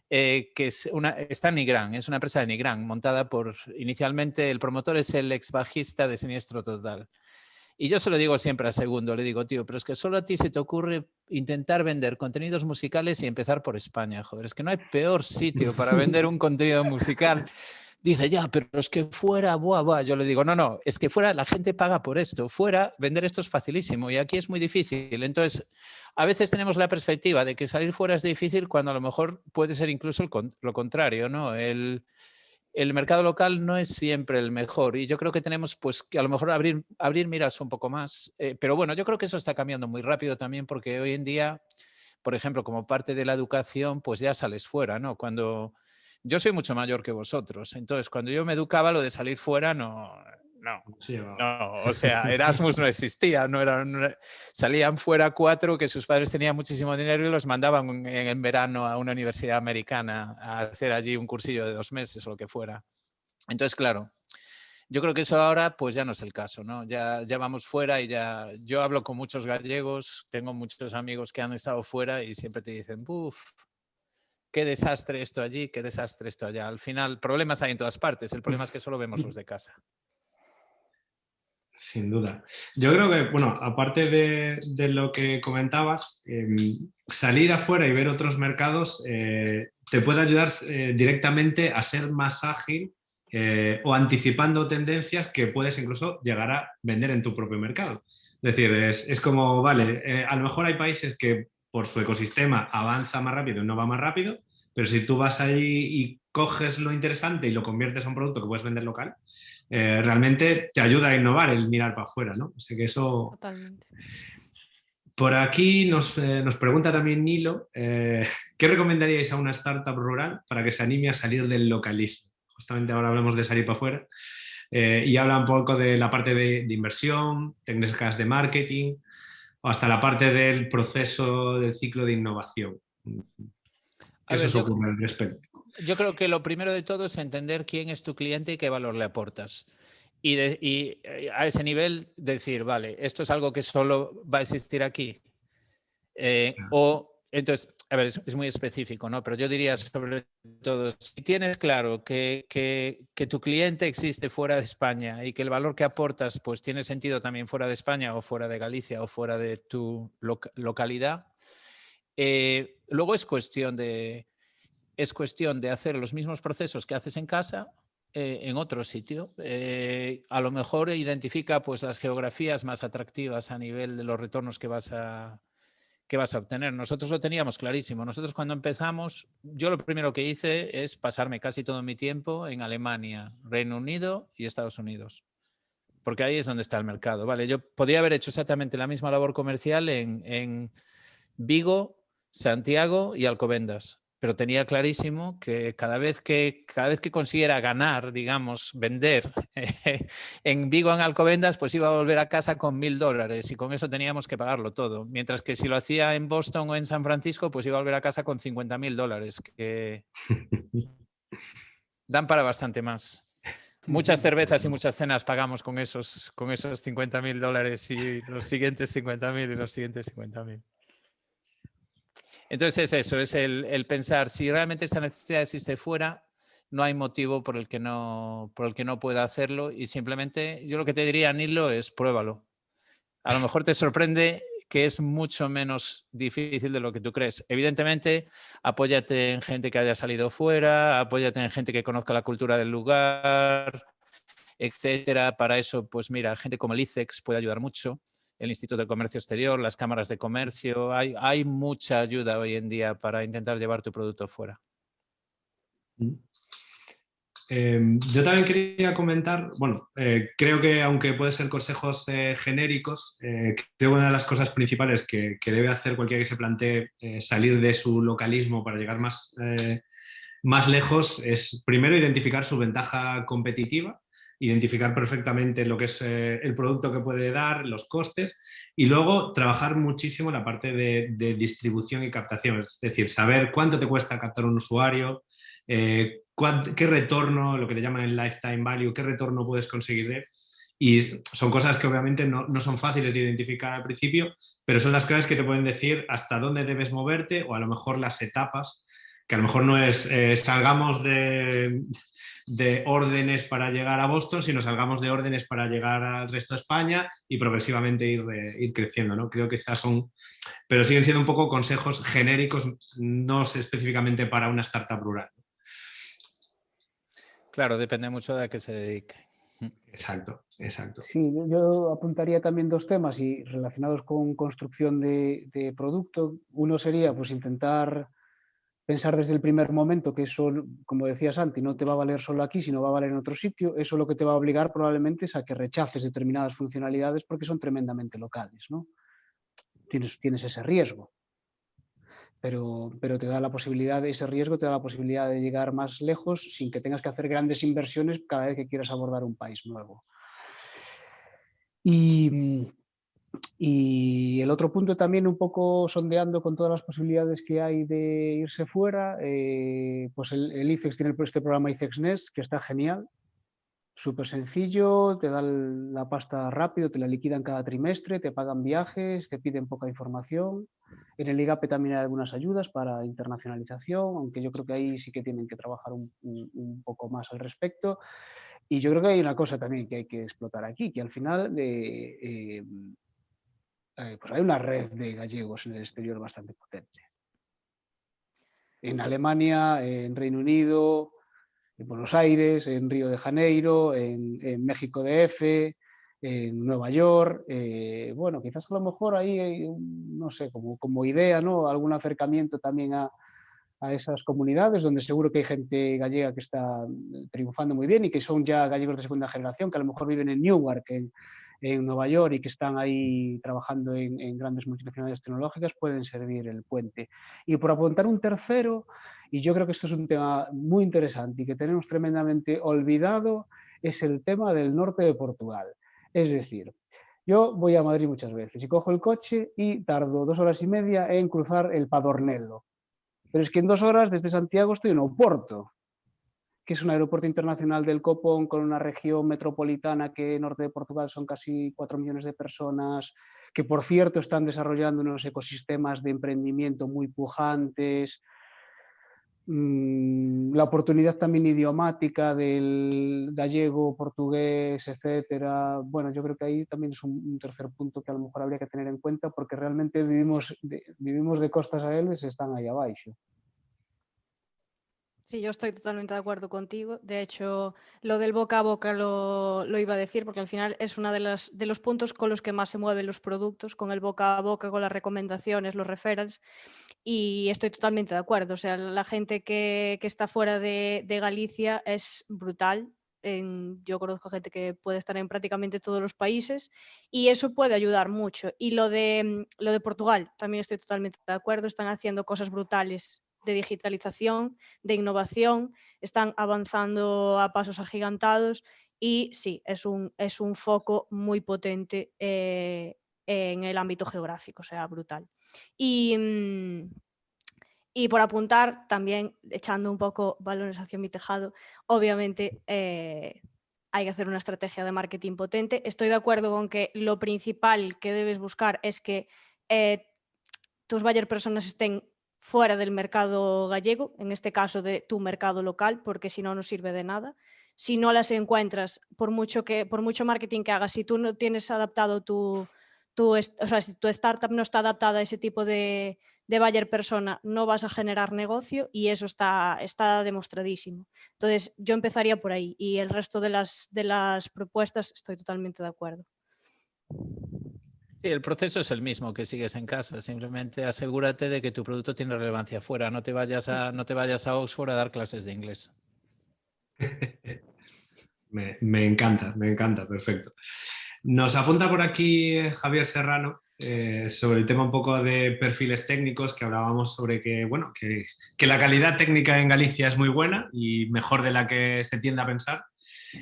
Que está en Nigrán, es una empresa de Nigrán, montada inicialmente el promotor es el ex bajista de Siniestro Total. Y yo se lo digo siempre a Segundo, le digo, tío, pero es que solo a ti se te ocurre intentar vender contenidos musicales y empezar por España, joder, es que no hay peor sitio para vender un contenido musical. Dice, ya, pero es que fuera, buah. Yo le digo, no, es que fuera la gente paga por esto. Fuera, vender esto es facilísimo y aquí es muy difícil. Entonces, a veces tenemos la perspectiva de que salir fuera es difícil cuando a lo mejor puede ser incluso lo contrario, ¿no? El mercado local no es siempre el mejor y yo creo que tenemos pues que a lo mejor abrir miras un poco más. Pero bueno, yo creo que eso está cambiando muy rápido también porque hoy en día, por ejemplo, como parte de la educación, pues ya sales fuera, ¿no? Yo soy mucho mayor que vosotros, entonces cuando yo me educaba lo de salir fuera no, o sea, Erasmus no existía, salían fuera 4 que sus padres tenían muchísimo dinero y los mandaban en verano a una universidad americana a hacer allí un cursillo de 2 meses o lo que fuera. Entonces, claro, yo creo que eso ahora pues ya no es el caso, ¿no? Ya vamos fuera y yo hablo con muchos gallegos, tengo muchos amigos que han estado fuera y siempre te dicen, uff, qué desastre esto allí, qué desastre esto allá. Al final, problemas hay en todas partes. El problema es que solo vemos los de casa. Sin duda. Yo creo que, bueno, aparte de lo que comentabas, salir afuera y ver otros mercados te puede ayudar directamente a ser más ágil o anticipando tendencias que puedes incluso llegar a vender en tu propio mercado. Es decir, es como, vale, a lo mejor hay países que por su ecosistema avanza más rápido y no va más rápido, pero si tú vas ahí y coges lo interesante y lo conviertes a un producto que puedes vender local, realmente te ayuda a innovar el mirar para afuera, ¿no? O sea que eso... Totalmente. Por aquí nos pregunta también Nilo, ¿qué recomendaríais a una startup rural para que se anime a salir del localismo? Justamente ahora hablamos de salir para afuera y habla un poco de la parte de inversión, técnicas de marketing o hasta la parte del proceso del ciclo de innovación. ¿Qué se os ocurre al respecto? Yo creo que lo primero de todo es entender quién es tu cliente y qué valor le aportas. Y a ese nivel decir, vale, esto es algo que solo va a existir aquí. Entonces, a ver, es muy específico, ¿no? Pero yo diría sobre todo, si tienes claro que tu cliente existe fuera de España y que el valor que aportas pues tiene sentido también fuera de España o fuera de Galicia o fuera de tu localidad, luego es cuestión de hacer los mismos procesos que haces en casa en otro sitio. A lo mejor identifica pues, las geografías más atractivas a nivel de los retornos que vas a obtener. Nosotros lo teníamos clarísimo. Nosotros cuando empezamos, yo lo primero que hice es pasarme casi todo mi tiempo en Alemania, Reino Unido y Estados Unidos. Porque ahí es donde está el mercado. Vale, yo podría haber hecho exactamente la misma labor comercial en Vigo, Santiago y Alcobendas. Pero tenía clarísimo que cada vez que consiguiera ganar, digamos, vender en Vigo, en Alcobendas, pues iba a volver a casa con $1.000 y con eso teníamos que pagarlo todo. Mientras que si lo hacía en Boston o en San Francisco, pues iba a volver a casa con $50.000, que dan para bastante más. Muchas cervezas y muchas cenas pagamos con esos $50.000 y los siguientes 50.000 y los siguientes 50.000. Entonces es eso, es el pensar, si realmente esta necesidad existe fuera, no hay motivo por el que no pueda hacerlo y simplemente yo lo que te diría, Nilo, es pruébalo. A lo mejor te sorprende que es mucho menos difícil de lo que tú crees. Evidentemente, apóyate en gente que haya salido fuera, apóyate en gente que conozca la cultura del lugar, etcétera. Para eso, pues mira, gente como el ICEX puede ayudar mucho. El Instituto de Comercio Exterior, las cámaras de comercio. Hay mucha ayuda hoy en día para intentar llevar tu producto fuera. Yo también quería comentar, bueno, creo que aunque pueden ser consejos genéricos, creo que una de las cosas principales que debe hacer cualquiera que se plantee salir de su localismo para llegar más lejos es primero identificar su ventaja competitiva identificar perfectamente lo que es el producto que puede dar, los costes, y luego trabajar muchísimo la parte de distribución y captación, es decir, saber cuánto te cuesta captar un usuario, qué retorno, lo que le llaman el lifetime value, qué retorno puedes conseguir de él. Y son cosas que obviamente no son fáciles de identificar al principio, pero son las claves que te pueden decir hasta dónde debes moverte, o a lo mejor las etapas, que a lo mejor no es salgamos de órdenes para llegar a Boston, sino salgamos de órdenes para llegar al resto de España y progresivamente ir creciendo, ¿no? Creo que quizás son, pero siguen siendo un poco consejos genéricos, no sé, específicamente para una startup rural. Claro, depende mucho de a qué se dedique. Exacto, exacto. Sí, yo apuntaría también dos temas y relacionados con construcción de producto. Uno sería pues intentar pensar desde el primer momento que eso, como decía Santi, no te va a valer solo aquí, sino va a valer en otro sitio. Eso lo que te va a obligar probablemente es a que rechaces determinadas funcionalidades porque son tremendamente locales, ¿no? Tienes ese riesgo. Pero te da la posibilidad, ese riesgo te da la posibilidad de llegar más lejos sin que tengas que hacer grandes inversiones cada vez que quieras abordar un país nuevo. Y el otro punto también, un poco sondeando con todas las posibilidades que hay de irse fuera, pues el ICEX tiene este programa ICEX Next, que está genial, súper sencillo, te dan la pasta rápido, te la liquidan cada trimestre, te pagan viajes, te piden poca información. En el IGAPE también hay algunas ayudas para internacionalización, aunque yo creo que ahí sí que tienen que trabajar un poco más al respecto. Y yo creo que hay una cosa también que hay que explotar aquí, que al final pues hay una red de gallegos en el exterior bastante potente. En Alemania, en Reino Unido, en Buenos Aires, en Río de Janeiro, en México DF, en Nueva York. Bueno, quizás a lo mejor ahí hay, no sé, como idea, ¿no? Algún acercamiento también a esas comunidades donde seguro que hay gente gallega que está triunfando muy bien y que son ya gallegos de segunda generación, que a lo mejor viven en Newark, en Nueva York, y que están ahí trabajando en grandes multinacionales tecnológicas, pueden servir el puente. Y por apuntar un tercero, y yo creo que esto es un tema muy interesante y que tenemos tremendamente olvidado, es el tema del norte de Portugal. Es decir, yo voy a Madrid muchas veces y cojo el coche y tardo 2 horas y media en cruzar el Padornelo. Pero es que en 2 horas desde Santiago estoy en Oporto, que es un aeropuerto internacional del copón con una región metropolitana que norte de Portugal son casi 4 millones de personas, que por cierto están desarrollando unos ecosistemas de emprendimiento muy pujantes. La oportunidad también idiomática del gallego, portugués, etcétera. Bueno, yo creo que ahí también es un tercer punto que a lo mejor habría que tener en cuenta, porque realmente vivimos de costas a eles e están aí abaixo. Sí, yo estoy totalmente de acuerdo contigo. De hecho, lo del boca a boca lo iba a decir, porque al final es uno de los puntos con los que más se mueven los productos, con el boca a boca, con las recomendaciones, los referrals, y estoy totalmente de acuerdo. O sea, la gente que está fuera de Galicia es brutal. Yo conozco gente que puede estar en prácticamente todos los países y eso puede ayudar mucho. Y lo de Portugal, también estoy totalmente de acuerdo. Están haciendo cosas brutales de digitalización, de innovación, están avanzando a pasos agigantados y sí, es un foco muy potente en el ámbito geográfico, o sea, brutal. Y por apuntar, también echando un poco balones hacia mi tejado, obviamente hay que hacer una estrategia de marketing potente. Estoy de acuerdo con que lo principal que debes buscar es que tus buyer personas estén fuera del mercado gallego, en este caso de tu mercado local, porque si no, no sirve de nada. Si no las encuentras, por mucho marketing que hagas, si tú no tienes adaptado o sea, si tu startup no está adaptada a ese tipo de buyer persona, no vas a generar negocio y eso está demostradísimo. Entonces, yo empezaría por ahí y el resto de las propuestas estoy totalmente de acuerdo. Sí, el proceso es el mismo que sigues en casa. Simplemente asegúrate de que tu producto tiene relevancia fuera. No te vayas a Oxford a dar clases de inglés. Me encanta, perfecto. Nos apunta por aquí Javier Serrano sobre el tema un poco de perfiles técnicos, que hablábamos sobre que la calidad técnica en Galicia es muy buena y mejor de la que se tiende a pensar.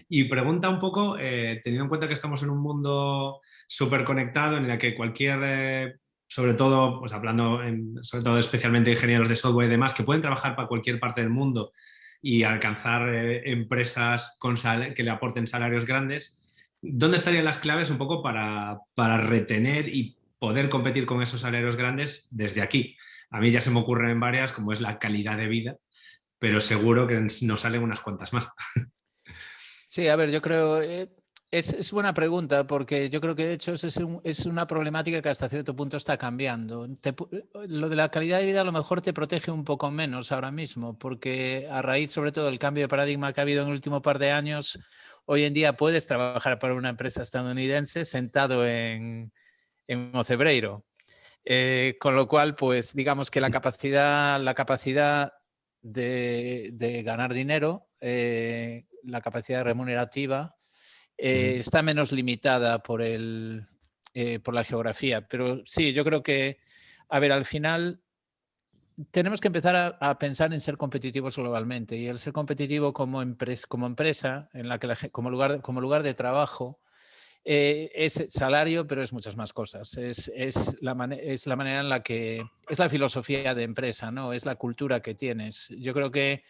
Y pregunta un poco, teniendo en cuenta que estamos en un mundo súper conectado en el que cualquier, sobre todo, pues hablando sobre todo especialmente de ingenieros de software y demás, que pueden trabajar para cualquier parte del mundo y alcanzar empresas que le aporten salarios grandes, ¿dónde estarían las claves un poco para retener y poder competir con esos salarios grandes desde aquí? A mí ya se me ocurren varias, como es la calidad de vida, pero seguro que nos salen unas cuantas más. Sí, a ver, yo creo, es buena pregunta porque yo creo que de hecho es una problemática que hasta cierto punto está cambiando. Lo de la calidad de vida a lo mejor te protege un poco menos ahora mismo porque a raíz sobre todo del cambio de paradigma que ha habido en el último par de años, hoy en día puedes trabajar para una empresa estadounidense sentado en Ocebreiro. Con lo cual, pues digamos que la capacidad de ganar dinero, la capacidad remunerativa, está menos limitada por la geografía. Pero sí, yo creo que, a ver, al final tenemos que empezar a pensar en ser competitivos globalmente y el ser competitivo como empresa en la que como lugar de trabajo. Es salario, pero es muchas más cosas. Es la manera en la que... Es la filosofía de empresa, ¿no? Es la cultura que tienes. Yo creo que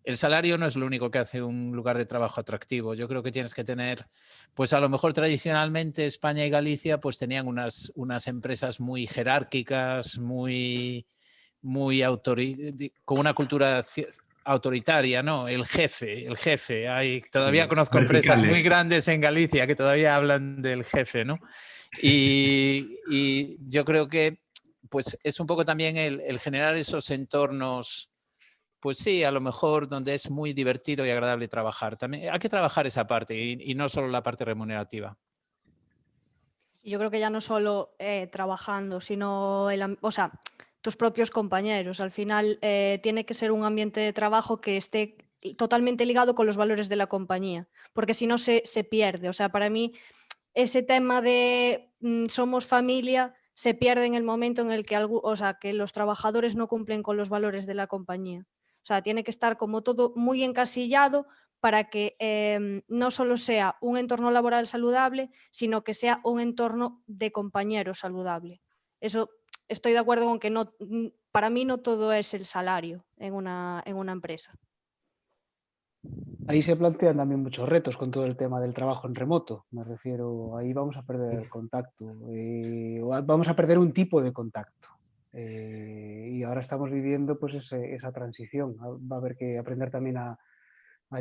el salario no es lo único que hace un lugar de trabajo atractivo. Yo creo que tienes que tener... Pues a lo mejor tradicionalmente España y Galicia pues tenían unas empresas muy jerárquicas, con una cultura autoritaria, ¿no? El jefe. Todavía conozco empresas muy grandes en Galicia que todavía hablan del jefe, ¿no? Y yo creo que pues es un poco también el generar esos entornos, pues sí, a lo mejor donde es muy divertido y agradable trabajar. También hay que trabajar esa parte y no solo la parte remunerativa. Yo creo que ya no solo trabajando, sino tus propios compañeros. Al final tiene que ser un ambiente de trabajo que esté totalmente ligado con los valores de la compañía, porque si no se pierde. O sea, para mí ese tema de somos familia se pierde en el momento en el que, que los trabajadores no cumplen con los valores de la compañía. O sea, tiene que estar como todo muy encasillado para que no solo sea un entorno laboral saludable, sino que sea un entorno de compañeros saludable. Eso estoy de acuerdo con que no, para mí no todo es el salario en una empresa. Ahí se plantean también muchos retos con todo el tema del trabajo en remoto. Me refiero, ahí vamos a perder el contacto, vamos a perder un tipo de contacto. Y ahora estamos viviendo pues esa transición. Va a haber que aprender también a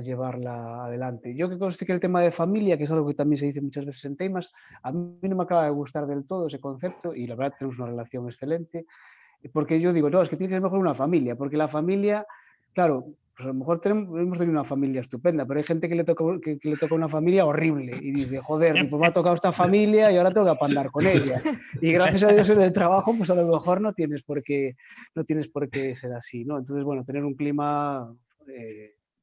llevarla adelante. Yo que conste que el tema de familia, que es algo que también se dice muchas veces en temas, a mí no me acaba de gustar del todo ese concepto y la verdad tenemos una relación excelente, porque yo digo, no, es que tiene que ser mejor una familia, porque la familia, claro, pues a lo mejor hemos tenido una familia estupenda, pero hay gente que le toca una familia horrible y dice, joder, pues me ha tocado esta familia y ahora tengo que apandar con ella. Y gracias a Dios en el trabajo, pues a lo mejor no tienes por qué ser así, ¿no? Entonces, bueno, tener un clima,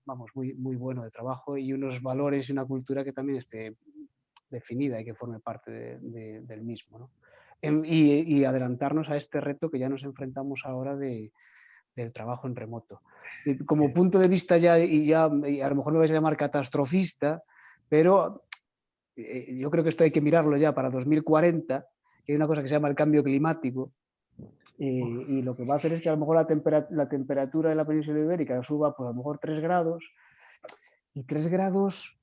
vamos, muy, muy bueno de trabajo y unos valores y una cultura que también esté definida y que forme parte del mismo, ¿no? Y adelantarnos a este reto que ya nos enfrentamos ahora del trabajo en remoto. Como punto de vista y a lo mejor me vais a llamar catastrofista, pero yo creo que esto hay que mirarlo ya para 2040, que hay una cosa que se llama el cambio climático, y lo que va a hacer es que a lo mejor la temperatura de la península ibérica suba pues a lo mejor 3 grados, y 3 grados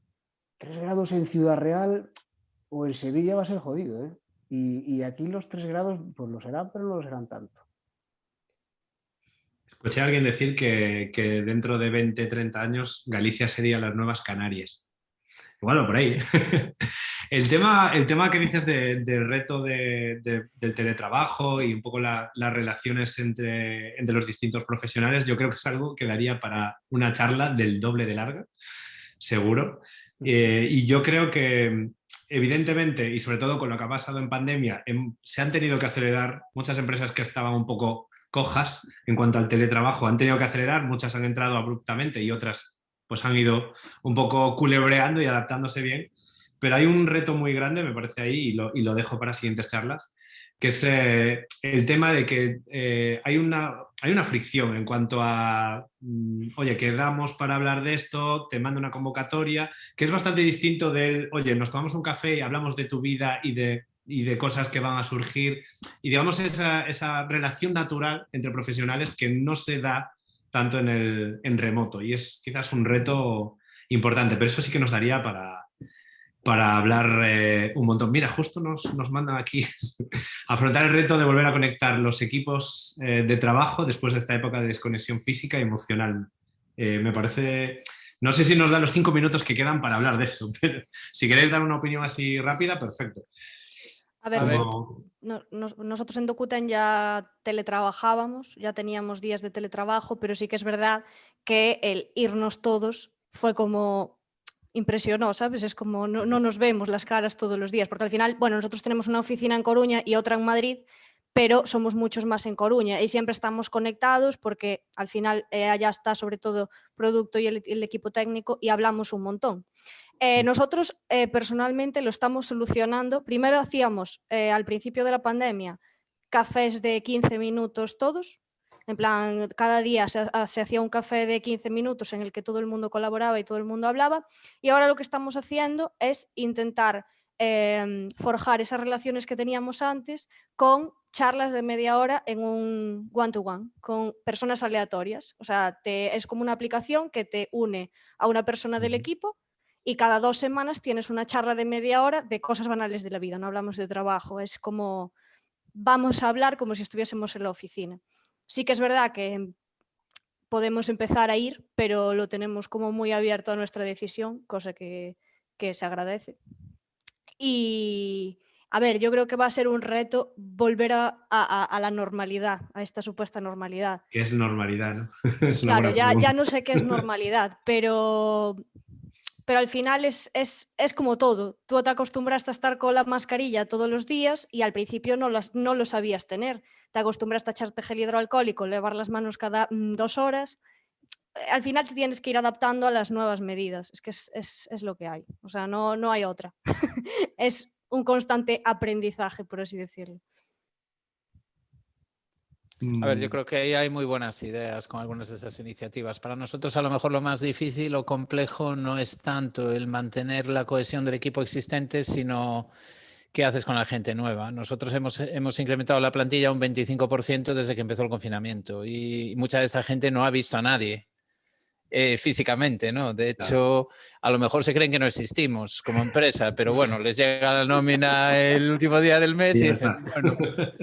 en Ciudad Real o en Sevilla va a ser jodido, ¿eh? Y aquí los 3 grados pues lo serán, pero no lo serán tanto. Escuché a alguien decir que dentro de 20, 30 años Galicia sería las nuevas Canarias. Bueno, por ahí. El tema que dices del reto del teletrabajo y un poco las relaciones entre los distintos profesionales, yo creo que es algo que daría para una charla del doble de larga, seguro. Y yo creo que, evidentemente, y sobre todo con lo que ha pasado en pandemia, se han tenido que acelerar muchas empresas que estaban un poco cojas en cuanto al teletrabajo, han tenido que acelerar, muchas han entrado abruptamente y otras pues han ido un poco culebreando y adaptándose bien. pero hay un reto muy grande, me parece ahí, y lo dejo para siguientes charlas, que es el tema de que hay una fricción en cuanto a, oye, quedamos para hablar de esto, te mando una convocatoria, que es bastante distinto del, oye, nos tomamos un café y hablamos de tu vida y de cosas que van a surgir, y digamos esa relación natural entre profesionales que no se da tanto en remoto, y es quizás un reto importante, pero eso sí que nos daría para hablar un montón. Mira, justo nos mandan aquí afrontar el reto de volver a conectar los equipos de trabajo después de esta época de desconexión física y emocional. Me parece... No sé si nos dan los 5 minutos que quedan para hablar de eso, pero si queréis dar una opinión así rápida, perfecto. A ver, nosotros en Dokuten ya teletrabajábamos, ya teníamos días de teletrabajo, pero sí que es verdad que el irnos todos fue como impresionó, ¿sabes? Es como no nos vemos las caras todos los días, porque al final, bueno, nosotros tenemos una oficina en Coruña y otra en Madrid, pero somos muchos más en Coruña y siempre estamos conectados porque al final allá está sobre todo producto y el equipo técnico y hablamos un montón. Nosotros personalmente lo estamos solucionando. Primero hacíamos al principio de la pandemia cafés de 15 minutos todos. En plan, cada día se hacía un café de 15 minutos en el que todo el mundo colaboraba y todo el mundo hablaba. Y ahora lo que estamos haciendo es intentar forjar esas relaciones que teníamos antes con charlas de media hora en un one-to-one, con personas aleatorias. O sea, es como una aplicación que te une a una persona del equipo y cada 2 semanas tienes una charla de media hora de cosas banales de la vida. No hablamos de trabajo, es como vamos a hablar como si estuviésemos en la oficina. Sí que es verdad que podemos empezar a ir, pero lo tenemos como muy abierto a nuestra decisión, cosa que se agradece. Y, a ver, yo creo que va a ser un reto volver a la normalidad, a esta supuesta normalidad. ¿Qué es normalidad, no? Es una claro, buena ya no sé qué es normalidad, pero al final es como todo. Tú te acostumbraste a estar con la mascarilla todos los días y al principio no lo sabías tener. Te acostumbraste a echarte gel hidroalcohólico, lavar las manos cada 2 horas. Al final te tienes que ir adaptando a las nuevas medidas. Es que es lo que hay. O sea, no hay otra. Es un constante aprendizaje, por así decirlo. A ver, yo creo que ahí hay muy buenas ideas con algunas de esas iniciativas. Para nosotros a lo mejor lo más difícil o complejo no es tanto el mantener la cohesión del equipo existente, sino qué haces con la gente nueva. Nosotros hemos incrementado la plantilla un 25% desde que empezó el confinamiento y mucha de esta gente no ha visto a nadie físicamente, ¿no? De hecho, a lo mejor se creen que no existimos como empresa, pero bueno, les llega la nómina el último día del mes y dicen, bueno,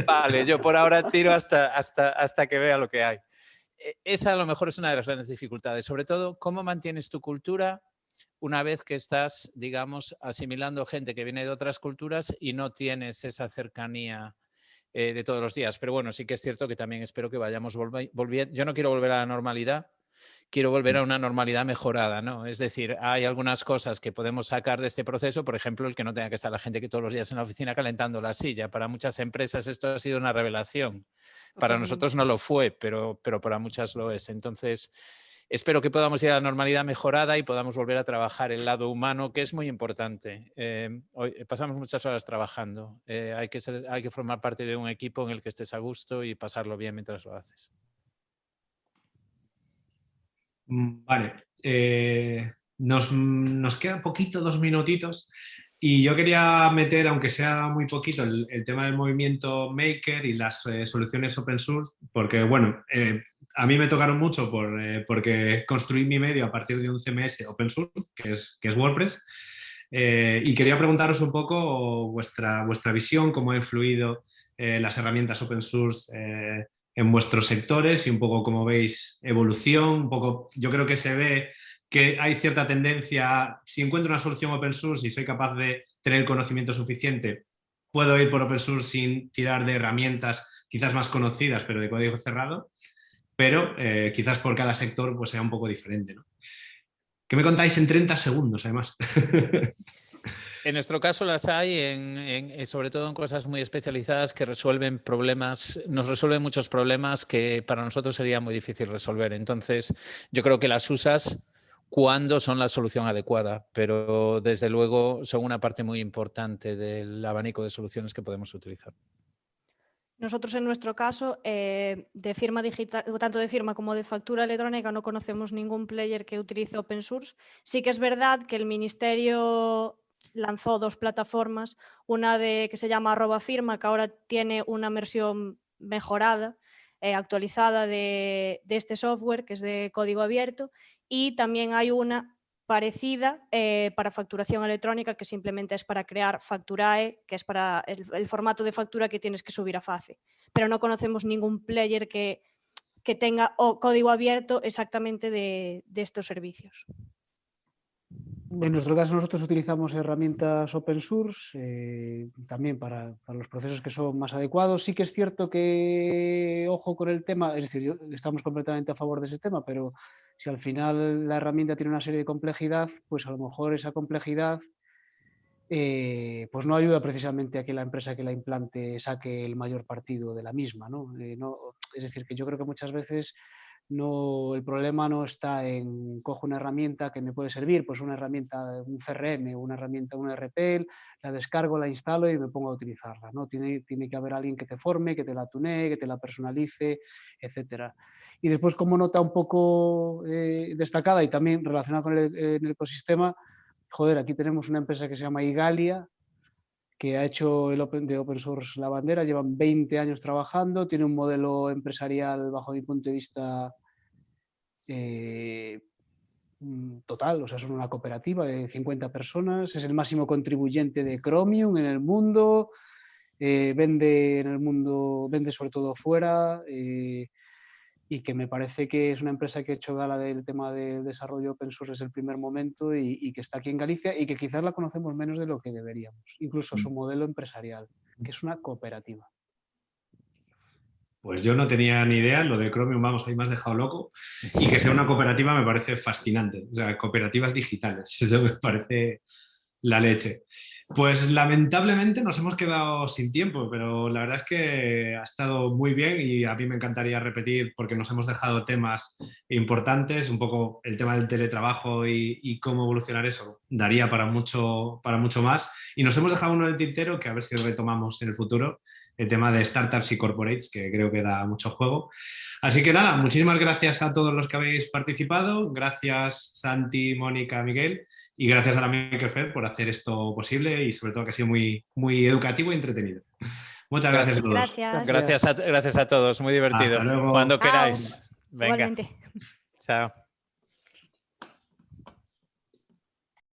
vale, yo por ahora tiro hasta que vea lo que hay. Esa a lo mejor es una de las grandes dificultades. Sobre todo, ¿cómo mantienes tu cultura una vez que estás, digamos, asimilando gente que viene de otras culturas y no tienes esa cercanía de todos los días? Pero bueno, sí que es cierto que también espero que vayamos volviendo. Yo no quiero volver a la normalidad, quiero volver a una normalidad mejorada, ¿no? Es decir, hay algunas cosas que podemos sacar de este proceso, por ejemplo, el que no tenga que estar la gente que todos los días en la oficina calentando la silla. Para muchas empresas esto ha sido una revelación. Para nosotros no lo fue, pero para muchas lo es. Entonces, espero que podamos ir a la normalidad mejorada y podamos volver a trabajar el lado humano, que es muy importante. Hoy pasamos muchas horas trabajando. Hay que formar parte de un equipo en el que estés a gusto y pasarlo bien mientras lo haces. Vale, nos queda poquito, 2 minutitos, y yo quería meter, aunque sea muy poquito, el tema del movimiento Maker y las soluciones open source, porque bueno, a mí me tocaron mucho porque construí mi medio a partir de un CMS open source, que es WordPress, y quería preguntaros un poco vuestra visión, cómo ha influido las herramientas open source en vuestros sectores y un poco cómo veis evolución. Un poco, yo creo que se ve que hay cierta tendencia, si encuentro una solución open source y soy capaz de tener el conocimiento suficiente, puedo ir por open source sin tirar de herramientas quizás más conocidas, pero de código cerrado, pero quizás por cada sector pues sea un poco diferente, ¿no? ¿Qué me contáis en 30 segundos, además? En nuestro caso las hay, sobre todo en cosas muy especializadas que resuelven problemas, nos resuelven muchos problemas que para nosotros sería muy difícil resolver. Entonces, yo creo que las usas cuándo son la solución adecuada, pero desde luego son una parte muy importante del abanico de soluciones que podemos utilizar. Nosotros en nuestro caso, de firma digital, tanto de firma como de factura electrónica, no conocemos ningún player que utilice open source. Sí que es verdad que el Ministerio lanzó 2 plataformas, una que se llama @firma, que ahora tiene una versión mejorada, actualizada de este software, que es de código abierto, y también hay una parecida para facturación electrónica, que simplemente es para crear Facturae, que es para el formato de factura que tienes que subir a FACE. Pero no conocemos ningún player que tenga código abierto exactamente de estos servicios. En nuestro caso nosotros utilizamos herramientas open source también para los procesos que son más adecuados. Sí que es cierto que, ojo con el tema, es decir, estamos completamente a favor de ese tema, pero si al final la herramienta tiene una serie de complejidad, pues a lo mejor esa complejidad pues no ayuda precisamente a que la empresa que la implante saque el mayor partido de la misma, ¿no? Es decir, que yo creo que muchas veces el problema no está en cojo una herramienta que me puede servir, pues una herramienta, un CRM, una herramienta, un ERP, la descargo, la instalo y me pongo a utilizarla, ¿no? Tiene que haber alguien que te forme, que te la tunee, que te la personalice, etcétera. Y después, como nota un poco destacada y también relacionada con el ecosistema, joder, aquí tenemos una empresa que se llama Igalia, que ha hecho de open source la bandera, llevan 20 años trabajando, tiene un modelo empresarial bajo mi punto de vista total, o sea, son una cooperativa de 50 personas, es el máximo contribuyente de Chromium en el mundo, vende en el mundo, vende sobre todo fuera, y que me parece que es una empresa que ha hecho gala del tema del desarrollo open source desde el primer momento y que está aquí en Galicia y que quizás la conocemos menos de lo que deberíamos, incluso su modelo empresarial, que es una cooperativa. Pues yo no tenía ni idea, lo de Chromium, vamos, ahí me has dejado loco, y que sea una cooperativa me parece fascinante, o sea, cooperativas digitales, eso me parece la leche. Pues lamentablemente nos hemos quedado sin tiempo, pero la verdad es que ha estado muy bien y a mí me encantaría repetir porque nos hemos dejado temas importantes, un poco el tema del teletrabajo y cómo evolucionar eso, daría para mucho más. Y nos hemos dejado uno del tintero que a ver si retomamos en el futuro, el tema de startups y corporates, que creo que da mucho juego. Así que nada, muchísimas gracias a todos los que habéis participado. Gracias Santi, Mónica, Miguel. Y gracias a la Makerfair por hacer esto posible y sobre todo que ha sido muy, muy educativo y entretenido. Muchas gracias a todos. Gracias. Gracias a todos, muy divertido. Hasta luego. Cuando Chao. queráis. Venga. Igualmente. Chao.